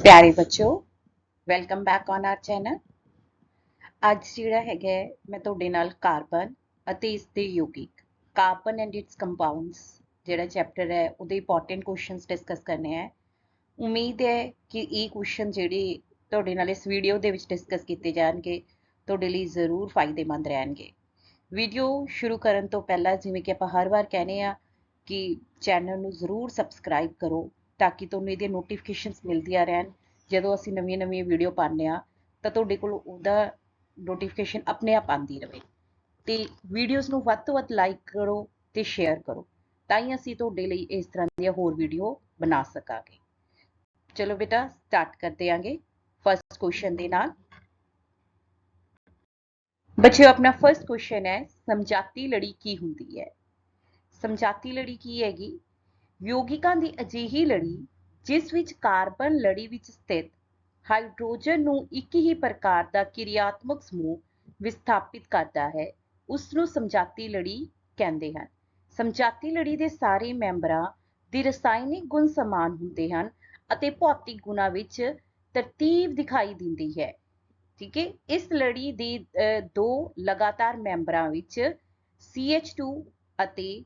प्यारे बच्चों, welcome back on our channel. ਅੱਜ ਜਿਹੜਾ ਹੈਗਾ ਮੈਂ ਤੁਹਾਡੇ ਨਾਲ ਕਾਰਬਨ ਅਤੇ ਇਸ ਦੇ ਯੌਗਿਕ ਕਾਰਬਨ ਐਂਡ ਇਟਸ ਕੰਪਾਊਂਡਸ ਜਿਹੜਾ ਚੈਪਟਰ ਹੈ ਉਹਦੇ ਇੰਪੋਰਟੈਂਟ ਕੁਐਸਚਨਸ ਡਿਸਕਸ ਕਰਨੇ ਹੈ। ਉਮੀਦ ਹੈ ਕਿ ਇਹ ਕੁਐਸਚਨ ਜਿਹੜੇ ਤੁਹਾਡੇ ਨਾਲ ਇਸ ਵੀਡੀਓ ਦੇ ਵਿੱਚ ਡਿਸਕਸ ਕੀਤੇ ਜਾਣਗੇ ਤੁਹਾਡੇ ਲਈ ਜ਼ਰੂਰ ਫਾਇਦੇਮੰਦ ਰਹਿਣਗੇ। ਵੀਡੀਓ ਸ਼ੁਰੂ ਕਰਨ ਤੋਂ ਪਹਿਲਾਂ ਜਿਵੇਂ ਕਿ ਆਪਾਂ ਹਰ ਵਾਰ ਕਹਿੰਦੇ ਆ ਕਿ ਚੈਨਲ ਨੂੰ ਜ਼ਰੂਰ ਸਬਸਕ੍ਰਾਈਬ ਕਰੋ ਤਾਂ ਕਿ ਤੁਹਾਨੂੰ ਇਹਦੀਆਂ ਨੋਟੀਫਿਕੇਸ਼ਨਸ ਮਿਲਦੀਆਂ ਰਹਿਣ। ਜਦੋਂ ਅਸੀਂ ਨਵੀਆਂ ਵੀਡੀਓ ਪਾਉਂਦੇ ਆ ਤਾਂ ਤੁਹਾਡੇ ਕੋਲ ਉਹਦਾ ਨੋਟੀਫਿਕੇਸ਼ਨ ਆਪਣੇ ਆਪ ਆਉਂਦੀ ਰਹੇ ਤੇ ਵੀਡੀਓਜ਼ ਨੂੰ ਵੱਧ ਤੋਂ ਵੱਧ ਲਾਈਕ ਕਰੋ ਤੇ ਸ਼ੇਅਰ ਕਰੋ ਤਾਂ ਹੀ ਅਸੀਂ ਤੁਹਾਡੇ ਲਈ ਇਸ ਤਰ੍ਹਾਂ ਦੀਆਂ ਹੋਰ ਵੀਡੀਓ ਬਣਾ ਸਕਾਂਗੇ। ਚਲੋ ਬੇਟਾ ਸਟਾਰਟ ਕਰਦੇ ਆਂਗੇ ਫਸਟ ਕੁਐਸਚਨ ਦੇ ਨਾਲ। ਬੱਚਿਓ ਆਪਣਾ ਫਸਟ ਕੁਐਸਚਨ ਹੈ ਸਮਝਾਤੀ ਲੜੀ ਕੀ ਹੁੰਦੀ ਹੈ। ਸਮਝਾਤੀ ਲੜੀ ਕੀ ਹੈਗੀ? ਯੌਗਿਕਾਂ ਦੀ ਅਜਿਹੀ ਲੜੀ ਜਿਸ ਵਿੱਚ ਕਾਰਬਨ ਲੜੀ ਵਿੱਚ ਸਥਿਤ ਹਾਈਡਰੋਜਨ ਨੂੰ ਇੱਕ ਹੀ ਪ੍ਰਕਾਰ ਦਾ ਕਿਰਿਆਤਮਕ ਸਮੂਹ ਵਿਸਥਾਪਿਤ ਕਰਦਾ ਹੈ ਉਸ ਨੂੰ ਸਮਝਾਤੀ ਲੜੀ ਕਹਿੰਦੇ ਹਨ। ਸਮਝਾਤੀ ਲੜੀ ਦੇ ਸਾਰੇ ਮੈਂਬਰਾਂ ਦੇ ਰਸਾਇਣਿਕ ਗੁਣ ਸਮਾਨ ਹੁੰਦੇ ਹਨ ਅਤੇ ਭੌਤਿਕ ਗੁਣਾਂ ਵਿੱਚ ਤਰਤੀਬ ਦਿਖਾਈ ਦਿੰਦੀ ਹੈ। ਠੀਕ ਹੈ, ਇਸ ਲੜੀ ਦੇ ਦੋ ਲਗਾਤਾਰ ਮੈਂਬਰਾਂ ਵਿੱਚ CH2 ਅਤੇ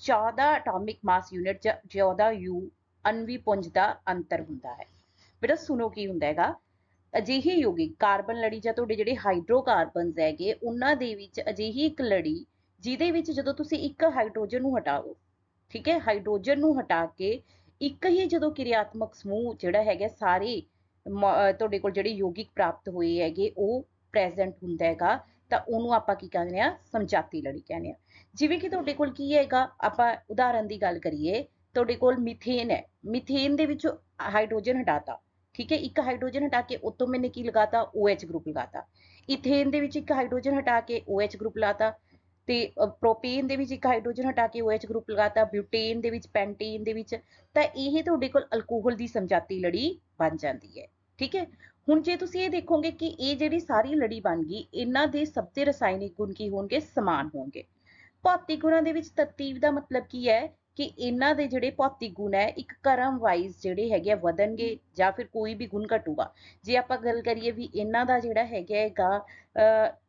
14 ਐਟੋਮਿਕ ਮਾਸ ਯੂਨਿਟ 14U ਅਣਵੀ ਪੁੰਜ ਦਾ ਅੰਤਰ ਹੁੰਦਾ ਹੈ। बेटा सुनो की ਹੁੰਦਾ ਹੈਗਾ ਅਜਿਹੀ ਯੌਗਿਕ ਕਾਰਬਨ ਲੜੀ ਜਾਂ ਤੁਹਾਡੇ ਜਿਹੜੇ ਹਾਈਡਰੋਕਾਰਬਨਸ ਹੈਗੇ ਉਹਨਾਂ ਦੇ ਵਿੱਚ ਅਜਿਹੀ ਇੱਕ ਲੜੀ ਜਿਹਦੇ ਵਿੱਚ ਜਦੋਂ ਤੁਸੀਂ ਇੱਕ ਹਾਈਡਰੋਜਨ ਨੂੰ ਹਟਾਓ, ਠੀਕ ਹੈ, ਹਾਈਡਰੋਜਨ ਨੂੰ ਹਟਾ ਕੇ ਇੱਕ ਹੀ ਜਦੋਂ ਕਿਰਿਆਤਮਕ ਸਮੂਹ ਜਿਹੜਾ ਹੈਗਾ ਸਾਰੇ ਤੁਹਾਡੇ ਕੋਲ ਜਿਹੜੇ ਯੌਗਿਕ ਪ੍ਰਾਪਤ ਹੋਏ ਹੈਗੇ ਉਹ ਪ੍ਰੈਜ਼ੈਂਟ ਹੁੰਦਾ ਹੈਗਾ ਤਾਂ ਉਹਨੂੰ ਆਪਾਂ ਕੀ ਕਹਿੰਦੇ ਆ? ਸਮਝਾਤੀ ਲੜੀ ਕਹਿੰਦੇ ਆ। ਜਿਵੇਂ ਕਿ ਤੁਹਾਡੇ ਕੋਲ ਕੀ ਹੈਗਾ, ਆਪਾਂ ਉਦਾਹਰਨ ਦੀ ਗੱਲ ਕਰੀਏ, ਤੁਹਾਡੇ ਕੋਲ ਮੀਥੇਨ ਹੈ, ਮੀਥੇਨ ਦੇ ਵਿੱਚ ਹਾਈਡਰੋਜਨ ਹਟਾਤਾ, ਠੀਕ ਹੈ, ਇੱਕ ਹਾਈਡਰੋਜਨ ਹਟਾ ਕੇ ਉਤੋਂ ਮੈंने ਕੀ ਲਗਾਤਾ? OH group ਲਗਾਤਾ। ਇਥੇਨ ਦੇ ਵਿੱਚ ਇੱਕ ਹਾਈਡਰੋਜਨ ਹਟਾ ਕੇ OH ਗਰੁੱਪ ਲਾਤਾ ਤੇ ਪ੍ਰੋਪੇਨ ਦੇ ਵਿੱਚ ਇੱਕ ਹਾਈਡਰੋਜਨ ਹਟਾ ਕੇ OH ਗਰੁੱਪ ਲਗਾਤਾ, ਬਿਊਟੇਨ ਦੇ ਵਿੱਚ, ਪੈਂਟੇਨ ਦੇ ਵਿੱਚ, ਤਾਂ ਇਹ ਤੁਹਾਡੇ ਕੋਲ ਅਲਕੋਹਲ ਦੀ ਸਮਝਾਤੀ ਲੜੀ ਬਣ ਜਾਂਦੀ ਹੈ। ਠੀਕ ਹੈ, ਹੁਣ ਜੇ ਤੁਸੀਂ ਇਹ ਦੇਖੋਗੇ ਕਿ ਇਹ ਜਿਹੜੀ ਸਾਰੀ ਲੜੀ ਬਣ ਗਈ ਇਹਨਾਂ ਦੇ ਸਭ ਦੇ ਰਸਾਇਣਿਕ ਗੁਣ ਕੀ ਹੋਣਗੇ? ਸਮਾਨ ਹੋਣਗੇ। ਭੌਤਿਕ ਗੁਣਾਂ ਦੇ ਵਿੱਚ ਤਰਤੀਬ ਦਾ ਮਤਲਬ ਕੀ ਹੈ ਕਿ ਇਹਨਾਂ ਦੇ ਜਿਹੜੇ ਭੌਤਿਕ ਗੁਣ ਹੈ ਇੱਕ ਕਰਮ ਵਾਈਜ਼ ਜਿਹੜੇ ਹੈਗੇ ਵਧਣਗੇ ਜਾਂ ਫਿਰ ਕੋਈ ਵੀ ਗੁਣ ਘਟੂਗਾ। ਜੇ ਆਪਾਂ ਗੱਲ ਕਰੀਏ ਵੀ ਇਹਨਾਂ ਦਾ ਜਿਹੜਾ ਹੈਗਾ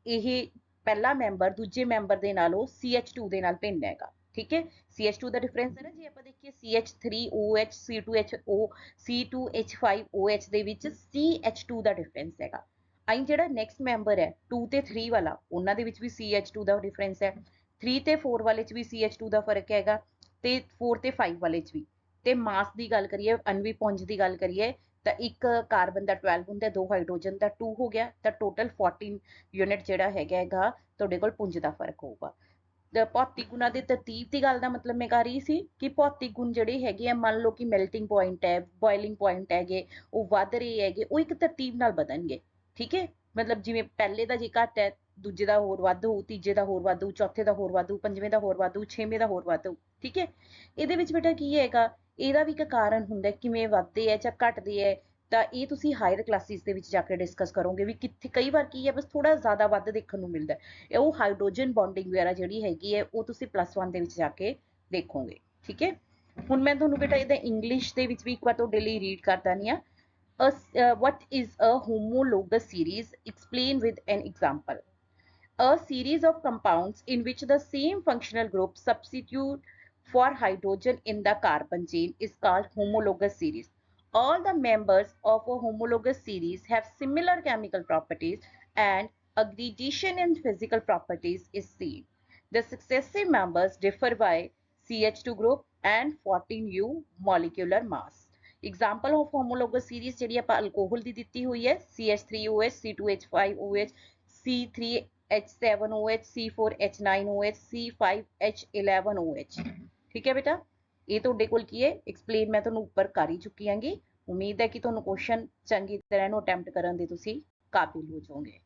ਇਹ ਪਹਿਲਾ ਮੈਂਬਰ ਦੂਜੇ ਮੈਂਬਰ ਦੇ ਨਾਲੋਂ CH2 ਦੇ ਨਾਲ ਭਿੰਨ ਹੈਗਾ। ਠੀਕ ਹੈ, CH2 ਦਾ ਡਿਫਰੈਂਸ ਹੈ ਨਾ, ਜੇ ਆਪਾਂ ਦੇਖੀਏ CH3OH C2HO C2H5OH ਦੇ ਵਿੱਚ CH2 ਦਾ ਡਿਫਰੈਂਸ ਹੈਗਾ। ਆਈ ਜਿਹੜਾ ਨੈਕਸਟ ਮੈਂਬਰ ਹੈ 2 ਤੇ 3 ਵਾਲਾ ਉਹਨਾਂ ਦੇ ਵਿੱਚ ਵੀ CH2 ਦਾ ਡਿਫਰੈਂਸ ਹੈ। 3 ਤੇ 4 ਵਾਲੇ ਚ ਵੀ CH2 ਦਾ ਫਰਕ ਹੈਗਾ ਤੇ 4 ਤੇ 5 ਵਾਲੇ ਚ ਵੀ। ਤੇ ਮਾਸ ਦੀ ਗੱਲ ਕਰੀਏ, ਅਣਵੀ ਪੁੰਜ ਦੀ ਗੱਲ ਕਰੀਏ ਤਾਂ ਇੱਕ ਕਾਰਬਨ ਦਾ 12 ਹੁੰਦਾ, ਦੋ ਹਾਈਡਰੋਜਨ ਦਾ 2 ਹੋ ਗਿਆ ਤਾਂ ਟੋਟਲ 14 ਯੂਨਿਟ ਜਿਹੜਾ ਹੈਗਾ ਤੁਹਾਡੇ ਕੋਲ ਪੁੰਜ ਦਾ ਫਰਕ ਹੋਊਗਾ। ਭੌਤਿਕ ਗੁਣਾਂ ਦੇ ਤਰਤੀਬ ਦੀ ਗੱਲ ਦਾ ਮਤਲਬ ਮੈਂ ਕਰ ਰਹੀ ਸੀ ਕਿ ਭੌਤਿਕ ਗੁਣ ਜਿਹੜੇ ਹੈਗੇ ਆ, ਮੰਨ ਲਓ ਕਿ ਮੈਲਟਿੰਗ ਪੁਆਇੰਟ ਹੈ, ਬੋਇਲਿੰਗ ਪੁਆਇੰਟ ਹੈਗੇ, ਉਹ ਵੱਧ ਰਹੇ ਹੈਗੇ, ਉਹ ਇੱਕ ਤਰਤੀਬ ਨਾਲ ਵਧਣਗੇ। ਠੀਕ ਹੈ, ਮਤਲਬ ਜਿਵੇਂ ਪਹਿਲੇ ਦਾ ਜੇ ਘੱਟ ਹੈ ਦੂਜੇ ਦਾ ਹੋਰ ਵੱਧ ਹੋਊ, ਤੀਜੇ ਦਾ ਹੋਰ ਵੱਧ ਹੋਊ, ਚੌਥੇ ਦਾ ਹੋਰ ਵੱਧ ਹੋਊ, ਪੰਜਵੇਂ ਦਾ ਹੋਰ ਵੱਧ ਹੋਊ, ਛੇਵੇਂ ਦਾ ਹੋਰ ਵੱਧ ਹੋਊ। ਠੀਕ ਹੈ, ਇਹਦੇ ਵਿੱਚ ਬੇਟਾ ਕੀ ਹੈਗਾ, ਇਹਦਾ ਵੀ ਇੱਕ ਕਾਰਨ ਹੁੰਦਾ ਕਿਵੇਂ ਵੱਧਦੇ ਹੈ ਜਾਂ ਘਟਦੇ ਹੈ ਤਾਂ ਇਹ ਤੁਸੀਂ ਹਾਇਰ ਕਲਾਸਿਸ ਦੇ ਵਿੱਚ ਜਾ ਕੇ ਡਿਸਕਸ ਕਰੋਗੇ ਵੀ ਕਿੱਥੇ ਕਈ ਵਾਰ ਕੀ ਹੈ ਬਸ ਥੋੜਾ ਜ਼ਿਆਦਾ ਵੱਧ ਦੇਖਣ ਨੂੰ ਮਿਲਦਾ ਹੈ। ਉਹ ਹਾਈਡਰੋਜਨ ਬੌਂਡਿੰਗ ਵਗੈਰਾ ਜਿਹੜੀ ਹੈਗੀ ਹੈ ਉਹ ਤੁਸੀਂ +1 ਦੇ ਵਿੱਚ ਜਾ ਕੇ ਦੇਖੋਗੇ। ਠੀਕ ਹੈ, ਹੁਣ ਮੈਂ ਤੁਹਾਨੂੰ ਬੇਟਾ ਇਹਦਾ ਇੰਗਲਿਸ਼ ਦੇ ਵਿੱਚ ਵੀ ਇੱਕ ਵਾਰ ਤੁਹਾਡੇ ਲਈ ਰੀਡ ਕਰ ਦਿੰਦੀ ਹਾਂ। What is a homologous series? Explain with an example. A series of compounds in which the same functional group substitute for hydrogen in the carbon chain is called homologous series. All the members of a homologous series have similar chemical properties and aggregation in physical properties is seen. The successive members differ by CH2 group and 14U molecular mass. Example of homologous series ਜਿਹੜੀ ਆਪਾਂ alcohol ਦੀ ਦਿੱਤੀ ਹੋਈ ਹੈ CH3OH, C2H5OH, C3H7OH, C4H9OH, C5H11OH। ਠੀਕ ਹੈ ਬੇਟਾ, ਇਹ ਤੁਹਾਡੇ ਕੋਲ ਕੀ ਹੈ ਐਕਸਪਲੇਨ ਮੈਂ ਤੁਹਾਨੂੰ ਉੱਪਰ ਕਰ ਹੀ ਚੁੱਕੀ ਆਂਗੀ। ਉਮੀਦ ਹੈ ਕਿ ਤੁਹਾਨੂੰ ਕੁਐਸਚਨ ਚੰਗੀ ਤਰ੍ਹਾਂ ਨੂੰ ਅਟੈਂਪਟ ਕਰਨ ਦੇ ਤੁਸੀਂ ਕਾਬਿਲ ਹੋ ਜਾਓਗੇ।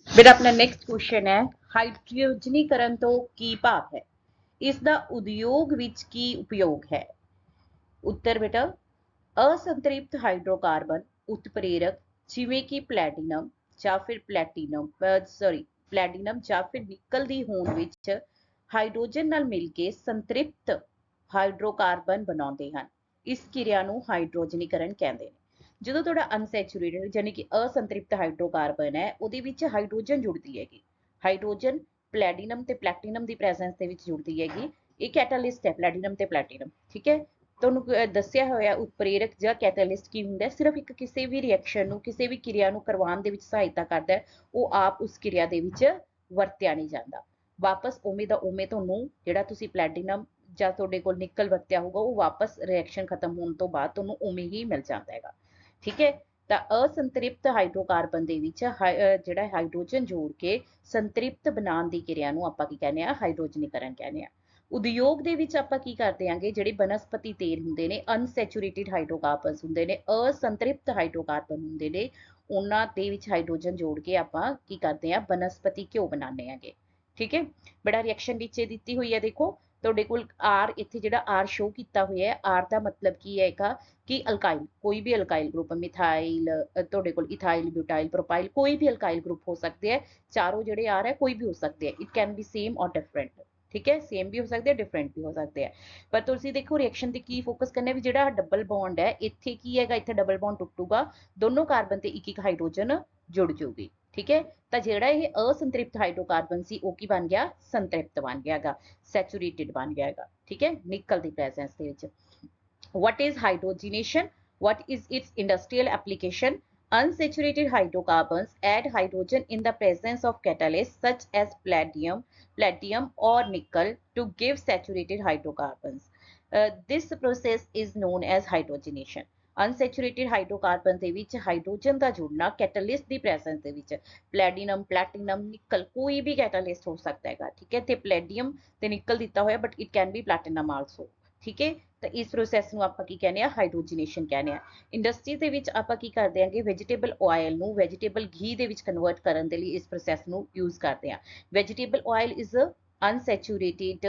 ਬੇਟਾ ਆਪਣਾ ਨੈਕਸਟ ਕੁਐਸਚਨ ਹੈ ਹਾਈਡਰੋਜਨੀਕਰਨ ਤੋਂ ਕੀ ਭਾਵ ਹੈ? ਇਸ ਦਾ ਉਦਯੋਗ ਵਿੱਚ ਕੀ ਉਪਯੋਗ ਹੈ? ਉੱਤਰ ਬੇਟਾ असंतृप्त हाइड्रोकार्बन उत्प्रेरक जिवें कि प्लैटिनम ਜਾਂ ਫਿਰ प्लैटिनम ਜਾਂ ਫਿਰ ਨਿਕਲ ਦੀ ਹੋਂਦ ਵਿੱਚ ਹਾਈਡਰੋਜਨ ਨਾਲ ਮਿਲ ਕੇ ਸੰਤ੍ਰਿਪਤ ਹਾਈਡਰੋਕਾਰਬਨ ਬਣਾਉਂਦੇ ਹਨ। ਇਸ ਕਿਰਿਆ ਨੂੰ ਹਾਈਡਰੋਜਨੀਕਰਨ ਕਹਿੰਦੇ ਨੇ। ਜਦੋਂ ਤੁਹਾਡਾ ਅਨਸੈਚੂਰੇਟਡ ਯਾਨੀ ਕਿ ਅਸੰਤ੍ਰਿਪਤ ਹਾਈਡਰੋਕਾਰਬਨ ਹੈ ਉਹਦੇ ਵਿੱਚ ਹਾਈਡਰੋਜਨ ਜੁੜਦੀ ਹੈਗੀ, ਹਾਈਡਰੋਜਨ ਪਲੈਟੀਨਮ ਤੇ ਪਲੈਟੀਨਮ ਦੀ ਪ੍ਰੈਜ਼ੈਂਸ ਦੇ ਵਿੱਚ ਜੁੜਦੀ ਹੈਗੀ। ਇਹ ਕੈਟਾਲਿਸਟ ਹੈ ਪਲੈਟੀਨਮ ਤੇ ਪਲੈਟੀਨਮ, ਠੀਕ ਹੈ। ਤੁਹਾਨੂੰ ਦੱਸਿਆ ਹੋਇਆ ਉਤਪ੍ਰੇਰਕ ਜਾਂ ਕੈਟਾਲਿਸਟ ਕੀ ਹੁੰਦਾ, ਸਿਰਫ ਇੱਕ ਕਿਸੇ ਵੀ ਰਿਐਕਸ਼ਨ ਨੂੰ ਕਿਸੇ ਵੀ ਕਿਰਿਆ ਨੂੰ ਕਰਵਾਉਣ ਦੇ ਵਿੱਚ ਸਹਾਇਤਾ ਕਰਦਾ ਹੈ, ਉਹ ਆਪ ਉਸ ਕਿਰਿਆ ਦੇ ਵਿੱਚ ਵਰਤਿਆ ਨਹੀਂ ਜਾਂਦਾ। ਵਾਪਸ ਉਵੇਂ ਦਾ ਉਵੇਂ ਤੁਹਾਨੂੰ ਜਿਹੜਾ ਤੁਸੀਂ ਪਲੈਟੀਨਮ ਜਾਂ ਤੁਹਾਡੇ ਕੋਲ ਨਿਕਲ ਵਰਤਿਆ ਹੋਊਗਾ ਉਹ ਵਾਪਸ ਰਿਐਕਸ਼ਨ ਖਤਮ ਹੋਣ ਤੋਂ ਬਾਅਦ ਤੁਹਾਨੂੰ ਉਵੇਂ ਹੀ ਮਿਲ ਜਾਂਦਾ ਹੈਗਾ, ਠੀਕ ਹੈ। ਤਾਂ ਅਸੰਤ੍ਰਿਪਤ ਹਾਈਡਰੋਕਾਰਬਨ ਦੇ ਵਿੱਚ ਜਿਹੜਾ ਹਾਈਡਰੋਜਨ ਜੋੜ ਕੇ ਸੰਤ੍ਰਿਪਤ ਬਣਾਉਣ ਦੀ ਕਿਰਿਆ ਨੂੰ ਆਪਾਂ ਕੀ ਕਹਿੰਦੇ ਆ, ਹਾਈਡਰੋਜਨੀਕਰਨ ਕਹਿੰਦੇ ਆ। ਉਦਯੋਗ ਦੇ ਵਿੱਚ ਆਪਾਂ ਕੀ ਕਰਦੇ ਆਂਗੇ, ਜਿਹੜੇ ਬਨਸਪਤੀ ਤੇਲ ਹੁੰਦੇ ਨੇ ਅਨਸੈਚੂਰੇਟਿਡ ਹਾਈਡਰੋਕਾਰਬਨਸ ਹੁੰਦੇ ਨੇ, ਅਸੰਤ੍ਰਿਪਤ ਹਾਈਡਰੋਕਾਰਬਨ ਹੁੰਦੇ ਨੇ, ਉਹਨਾਂ ਦੇ ਵਿੱਚ ਹਾਈਡਰੋਜਨ ਜੋੜ ਕੇ ਆਪਾਂ ਕੀ ਕਰਦੇ ਆ, ਬਨਸਪਤੀ ਘਿਓ ਬਣਾਉਂਦੇ ਆਂਗੇ, ਠੀਕ ਹੈ। ਬੜਾ ਰਿਐਕਸ਼ਨ ਨੀਚੇ ਦਿੱਤੀ ਹੋਈ ਹੈ, ਦੇਖੋ ਤੁਹਾਡੇ ਕੋਲ ਆਰ, ਇੱਥੇ ਜਿਹੜਾ ਆਰ ਸ਼ੋ ਕੀਤਾ ਹੋਇਆ ਹੈ, ਆਰ ਦਾ ਮਤਲਬ ਕੀ ਹੈਗਾ ਕਿ ਅਲਕਾਈਲ, ਕੋਈ ਵੀ ਅਲਕਾਈਲ ਗਰੁੱਪ, ਮਿਥਾਈਲ, ਤੁਹਾਡੇ ਕੋਲ ਇਥਾਈਲ, ਬਿਊਟਾਈਲ, ਪ੍ਰੋਪਾਈਲ, ਕੋਈ ਵੀ ਅਲਕਾਈਲ ਗਰੁੱਪ ਹੋ ਸਕਦੇ ਹੈ। ਚਾਰੋਂ ਜਿਹੜੇ ਆਰ ਹੈ ਕੋਈ ਵੀ ਹੋ ਸਕਦੇ ਹੈ, ਇਟ ਕੈਨ ਬੀ ਸੇਮ ਔਰ ਡਿਫਰੈਂਟ, ਠੀਕ ਹੈ। ਸੇਮ ਵੀ ਹੋ ਸਕਦੇ ਹੈ, ਡਿਫਰੈਂਟ ਵੀ ਹੋ ਸਕਦੇ ਹੈ। ਪਰ ਤੁਸੀਂ ਦੇਖੋ ਰਿਐਕਸ਼ਨ ਤੇ ਕੀ ਫੋਕਸ ਕਰਨਾ ਵੀ ਜਿਹੜਾ ਡਬਲ ਬੌਂਡ ਹੈ ਇੱਥੇ ਕੀ ਹੈਗਾ, ਇੱਥੇ ਡਬਲ ਬੌਂਡ ਟੁੱਟੂਗਾ, ਦੋਨੋਂ ਕਾਰਬਨ ਤੇ ਇੱਕ ਇੱਕ ਹਾਈਡਰੋਜਨ ਜੁੜ ਜਾਊਗੀ, ਠੀਕ ਹੈ। ਤਾਂ ਜਿਹੜਾ ਇਹ ਅਸੰਤ੍ਰਿਪਤ ਹਾਈਡਰੋਕਾਰਬਨ ਸੀ ਉਹ ਕੀ ਬਣ ਗਿਆ, ਸੰਤ੍ਰਿਪਤ ਬਣ ਗਿਆ ਹੈਗਾ, ਸੈਚੂਰੇਟਿਡ ਬਣ ਗਿਆ ਹੈਗਾ, ਠੀਕ ਹੈ, ਨਿਕਲ ਦੀ ਪ੍ਰੈਜ਼ੈਂਸ ਦੇ ਵਿੱਚ। What is hydrogenation? What is its industrial application? Unsaturated hydrocarbons add hydrogen in the presence of catalysts such as palladium or nickel to give saturated hydrocarbons. This process is known as hydrogenation. ਅਨਸੈਚੂਰੇਟਿਡ hydrocarbon ਦੇ ਵਿੱਚ hydrogen ਦਾ ਜੁੜਨਾ catalyst ਦੀ presence ਦੇ ਵਿੱਚ, platinum, platinum, ਨਿਕਲ, ਕੋਈ ਵੀ catalyst ਹੋ ਸਕਦਾ ਹੈਗਾ, ਠੀਕ ਹੈ। ਤੇ ਪਲੈਡੀਅਮ ਤੇ ਨਿਕਲ ਦਿੱਤਾ ਹੋਇਆ but it can be platinum also, ਠੀਕ ਹੈ। ਤਾਂ ਇਸ ਪ੍ਰੋਸੈਸ ਨੂੰ ਆਪਾਂ ਕੀ ਕਹਿੰਦੇ ਆ, ਹਾਈਡਰੋਜਨੇਸ਼ਨ ਕਹਿੰਦੇ ਆ। ਇੰਡਸਟਰੀ ਦੇ ਵਿੱਚ ਆਪਾਂ ਕੀ ਕਰਦੇ ਆਂਗੇ, ਵੈਜੀਟੇਬਲ ਆਇਲ ਨੂੰ ਵੈਜੀਟੇਬਲ ਘੀ ਦੇ ਵਿੱਚ ਕਨਵਰਟ ਕਰਨ ਦੇ ਲਈ ਇਸ ਪ੍ਰੋਸੈਸ ਨੂੰ ਯੂਜ਼ ਕਰਦੇ ਆ। ਵੈਜੀਟੇਬਲ ਆਇਲ ਇਜ਼ ਅਨਸੈਚੂਰੇਟਿਡ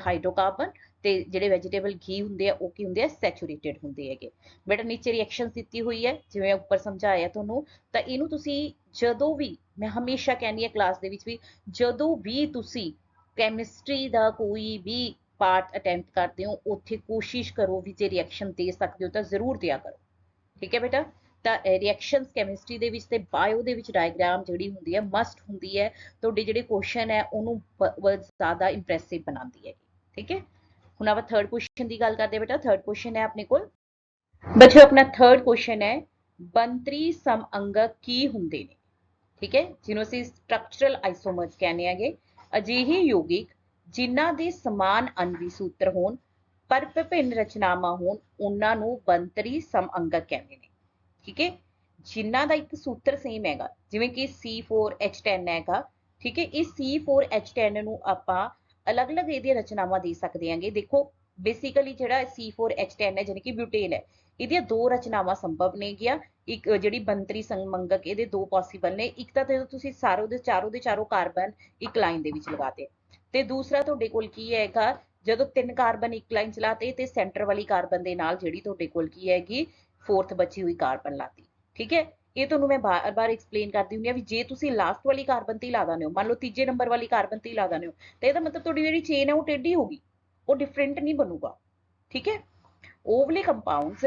ਹਾਈਡਰੋਕਾਰਬਨ ਤੇ ਜਿਹੜੇ ਵੈਜੀਟੇਬਲ ਘੀ ਹੁੰਦੇ ਆ ਉਹ ਕੀ ਹੁੰਦੇ ਆ, ਸੈਚੂਰੇਟਿਡ ਹੁੰਦੇ ਹੈਗੇ। ਬੇਟਾ ਨੀਚੇ ਰਿਐਕਸ਼ਨਸ ਦਿੱਤੀ ਹੋਈ ਹੈ ਜਿਵੇਂ ਉੱਪਰ ਸਮਝਾਇਆ ਤੁਹਾਨੂੰ, ਤਾਂ ਇਹਨੂੰ ਤੁਸੀਂ ਜਦੋਂ ਵੀ, ਮੈਂ ਹਮੇਸ਼ਾ ਕਹਿੰਦੀ ਆ ਕਲਾਸ ਦੇ ਵਿੱਚ ਵੀ, ਜਦੋਂ ਵੀ ਤੁਸੀਂ ਕੈਮਿਸਟਰੀ ਦਾ ਕੋਈ ਵੀ ਪਾਰਟ ਅਟੈਂਪਟ ਕਰਦੇ ਹੋ ਉੱਥੇ ਕੋਸ਼ਿਸ਼ ਕਰੋ ਵੀ ਜੇ ਰਿਐਕਸ਼ਨ ਦੇ ਸਕਦੇ ਹੋ ਤਾਂ ਜ਼ਰੂਰ ਦਿਆ ਕਰੋ, ਠੀਕ ਹੈ ਬੇਟਾ। ਤਾਂ ਰਿਐਕਸ਼ਨਸ ਕੈਮਿਸਟਰੀ ਦੇ ਵਿੱਚ ਤੇ ਬਾਇਓ ਦੇ ਵਿੱਚ ਡਾਇਗਰਾਮ ਜਿਹੜੀ ਹੁੰਦੀ ਹੈ ਮਸਟ ਹੁੰਦੀ ਹੈ, ਤੁਹਾਡੇ ਜਿਹੜੇ ਕੁਐਸਚਨ ਹੈ ਉਹਨੂੰ ਜ਼ਿਆਦਾ ਇੰਪ੍ਰੈਸਿਵ ਬਣਾਉਂਦੀ ਹੈ, ਠੀਕ ਹੈ। ਹੁਣ ਆਪਾਂ ਥਰਡ ਕੁਐਸਚਨ ਦੀ ਗੱਲ ਕਰਦੇ ਬੇਟਾ। ਥਰਡ ਕੁਐਸਚਨ ਹੈ ਆਪਣੇ ਕੋਲ ਬੱਚੋ, ਆਪਣਾ ਥਰਡ ਕੁਐਸਚਨ ਹੈ ਬੰਤਰੀ ਸਮਅੰਗਕ ਕੀ ਹੁੰਦੇ ਨੇ, ਠੀਕ ਹੈ, ਜਿਹਨੂੰ ਅਸੀਂ ਸਟਰਕਚਰਲ ਆਈਸੋਮਰਸ ਕਹਿੰਦੇ ਹੈਗੇ। ਅਜਿਹੇ ਯੌਗਿਕ ਜਿਨ੍ਹਾਂ ਦੇ ਸਮਾਨ ਅਣਵੀ ਸੂਤਰ ਹੋਣ ਪਰ ਵਿਭਿੰਨ ਰਚਨਾਵਾਂ ਹੋਣ ਉਹਨਾਂ ਨੂੰ ਬੰਤਰੀ ਸਮਅੰਗਕ ਕਹਿੰਦੇ ਨੇ, ਠੀਕ ਹੈ। ਜਿਨ੍ਹਾਂ ਦਾ ਇੱਕ ਸੂਤਰ ਸੇਮ ਹੈਗਾ, ਜਿਵੇਂ ਕਿ C4H10 ਹੈਗਾ, ਠੀਕ ਹੈ। ਇਸ C4H10 ਨੂੰ ਆਪਾਂ ਅਲੱਗ-ਅਲੱਗ ਇਹਦੀਆਂ ਰਚਨਾਵਾਂ ਦੇ ਸਕਦੇ ਹਾਂਗੇ। ਦੇਖੋ ਬੇਸਿਕਲੀ ਜਿਹੜਾ C4H10 ਹੈ ਜਾਨੀ ਕਿ ਬਿਊਟੇਨ ਹੈ, ਇਹਦੀਆਂ ਦੋ ਰਚਨਾਵਾਂ ਸੰਭਵ ਨੇ ਗਿਆ। ਇੱਕ ਜਿਹੜੀ ਬੰਤਰੀ ਸਮਅੰਗਕ, ਇਹਦੇ ਦੋ ਪੋਸੀਬਲ ਨੇ, ਇੱਕ ਤਾਂ ਤੁਸੀਂ ਚਾਰੋਂ ਦੇ ਚਾਰੋਂ ਕਾਰਬਨ ਇੱਕ ਲਾਈਨ ਦੇ ਵਿੱਚ ਲਗਾਤੇ, ਤੇ ਦੂਸਰਾ ਤੁਹਾਡੇ ਕੋਲ ਕੀ ਹੈਗਾ, ਜਦੋਂ ਤਿੰਨ ਕਾਰਬਨ ਇੱਕ ਲਾਈਨ ਚਲਾਤੇ ਤੇ ਸੈਂਟਰ ਵਾਲੀ ਕਾਰਬਨ ਦੇ ਨਾਲ ਜਿਹੜੀ ਤੁਹਾਡੇ ਕੋਲ ਕੀ ਹੈਗੀ, ਫੋਰਥ ਬਚੀ ਹੋਈ ਕਾਰਬਨ ਲਾਤੀ, ਠੀਕ ਹੈ। ਇਹ ਤੁਹਾਨੂੰ ਮੈਂ ਬਾਰ-ਬਾਰ ਐਕਸਪਲੇਨ ਕਰਦੀ ਹੁੰਦੀ ਆ ਵੀ ਜੇ ਤੁਸੀਂ ਲਾਸਟ ਵਾਲੀ ਕਾਰਬਨ ਤੇ ਲਾ ਦਿੰਦੇ ਹੋ, ਮੰਨ ਲਓ ਤੀਜੇ ਨੰਬਰ ਵਾਲੀ ਕਾਰਬਨ ਤੇ ਲਾ ਦਿੰਦੇ ਹੋ, ਤਾਂ ਇਹਦਾ ਮਤਲਬ ਤੁਹਾਡੀ ਜਿਹੜੀ ਚੇਨ ਹੈ ਉਹ ਟੇਢੀ ਹੋਗੀ, ਉਹ ਡਿਫਰੈਂਟ ਨਹੀਂ ਬਣੂਗਾ, ਠੀਕ ਹੈ। Ovally compounds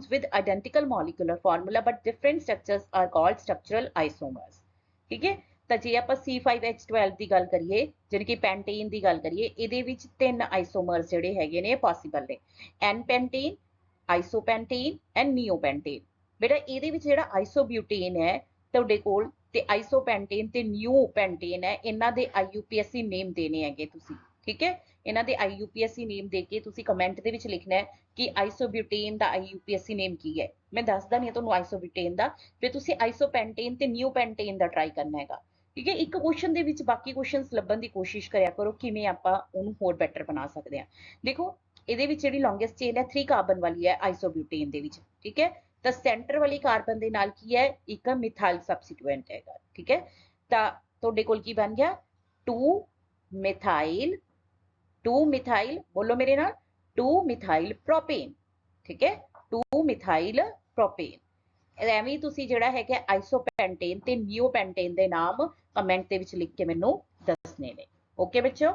with identical molecular formula but different structures are called structural isomers, ਠੀਕ ਹੈ। ਤਾਂ ਜੇ ਆਪਾਂ C5H12 ਦੀ ਗੱਲ ਕਰੀਏ, ਜਿਹੜੀ ਕਿ ਪੈਂਟੇਨ ਦੀ ਗੱਲ ਕਰੀਏ, ਇਹਦੇ ਵਿੱਚ ਤਿੰਨ ਆਈਸੋਮਰਸ ਜਿਹੜੇ ਹੈਗੇ ਨੇ ਪੋਸੀਬਲ ਨੇ, N-ਪੈਂਟੇਨ, ਆਈਸੋਪੈਂਟੇਨ ਐਂਡ ਨਿਓਪੈਂਟੇਨ। ਬੇਟਾ ਇਹਦੇ ਵਿੱਚ ਜਿਹੜਾ ਆਈਸੋਬਿਊਟੇਨ ਹੈ ਤੁਹਾਡੇ ਕੋਲ, ਤੇ ਆਈਸੋਪੈਂਟੇਨ ਤੇ ਨਿਓਪੈਂਟੇਨ ਹੈ, ਇਹਨਾਂ ਦੇ IUPAC ਨੇਮ ਦੇਣੇ ਹੈਗੇ ਤੁਸੀਂ, ਠੀਕ ਹੈ। ਇਹਨਾਂ ਦੇ IUPAC ਨੇਮ ਦੇ ਕੇ ਤੁਸੀਂ ਕਮੈਂਟ ਦੇ ਵਿੱਚ ਲਿਖਣਾ ਹੈ ਕਿ ਆਈਸੋਬਿਊਟੇਨ ਦਾ IUPAC ਨੇਮ ਕੀ ਹੈ। ਮੈਂ ਦੱਸਦਾ ਨਹੀਂ ਤੁਹਾਨੂੰ ਆਈਸੋਬਿਊਟੇਨ ਦਾ, ਫਿਰ ਤੁਸੀਂ ਆਈਸੋਪੈਂਟੇਨ ਤੇ ਨਿਓਪੈਂਟੇਨ ਦਾ ਟਰਾਈ ਕਰਨਾ ਹੈਗਾ, ਠੀਕ ਹੈ। ਇੱਕ ਕੁਐਸਚਨ ਦੇ ਵਿੱਚ ਬਾਕੀ ਕੁਐਸਚਨਸ ਲੱਭਣ ਦੀ ਕੋਸ਼ਿਸ਼ ਕਰਿਆ ਕਰੋ, ਕਿਵੇਂ ਆਪਾਂ ਉਹਨੂੰ ਹੋਰ ਬੈਟਰ ਬਣਾ ਸਕਦੇ ਹਾਂ। ਦੇਖੋ ਇਹਦੇ ਵਿੱਚ ਜਿਹੜੀ ਲੌਂਗੈਸਟ ਚੇਨ ਹੈ 3 ਕਾਰਬਨ ਵਾਲੀ ਹੈ ਆਈਸੋਬਿਊਟੇਨ ਦੇ ਵਿੱਚ, ਠੀਕ ਹੈ। ਤਾਂ ਸੈਂਟਰ ਵਾਲੀ ਕਾਰਬਨ ਦੇ ਨਾਲ ਕੀ ਹੈ, ਇੱਕ ਮਿਥਾਈਲ ਸਬਸਟੀਟੂਐਂਟ ਹੈਗਾ, ਠੀਕ ਹੈ। ਤਾਂ ਤੁਹਾਡੇ ਕੋਲ ਕੀ ਬਣ ਗਿਆ, 2 ਮਿਥਾਈਲ ਬੋਲੋ ਮੇਰੇ ਨਾਲ, 2 ਮਿਥਾਈਲ ਪ੍ਰੋਪੇਨ, ਠੀਕ ਹੈ, 2 ਮਿਥਾਈਲ ਪ੍ਰੋਪੇਨ। ਐਵੇਂ ਤੁਸੀਂ ਜਿਹੜਾ ਹੈਗਾ ਆਈਸੋਪੈਂਟੇਨ ਤੇ ਨਿਓਪੈਂਟੇਨ ਦੇ ਨਾਮ ਕਮੈਂਟ ਦੇ ਵਿੱਚ ਲਿਖ ਕੇ ਮੈਨੂੰ ਦੱਸਣੇ ਨੇ, ਓਕੇ ਬੱਚੋ।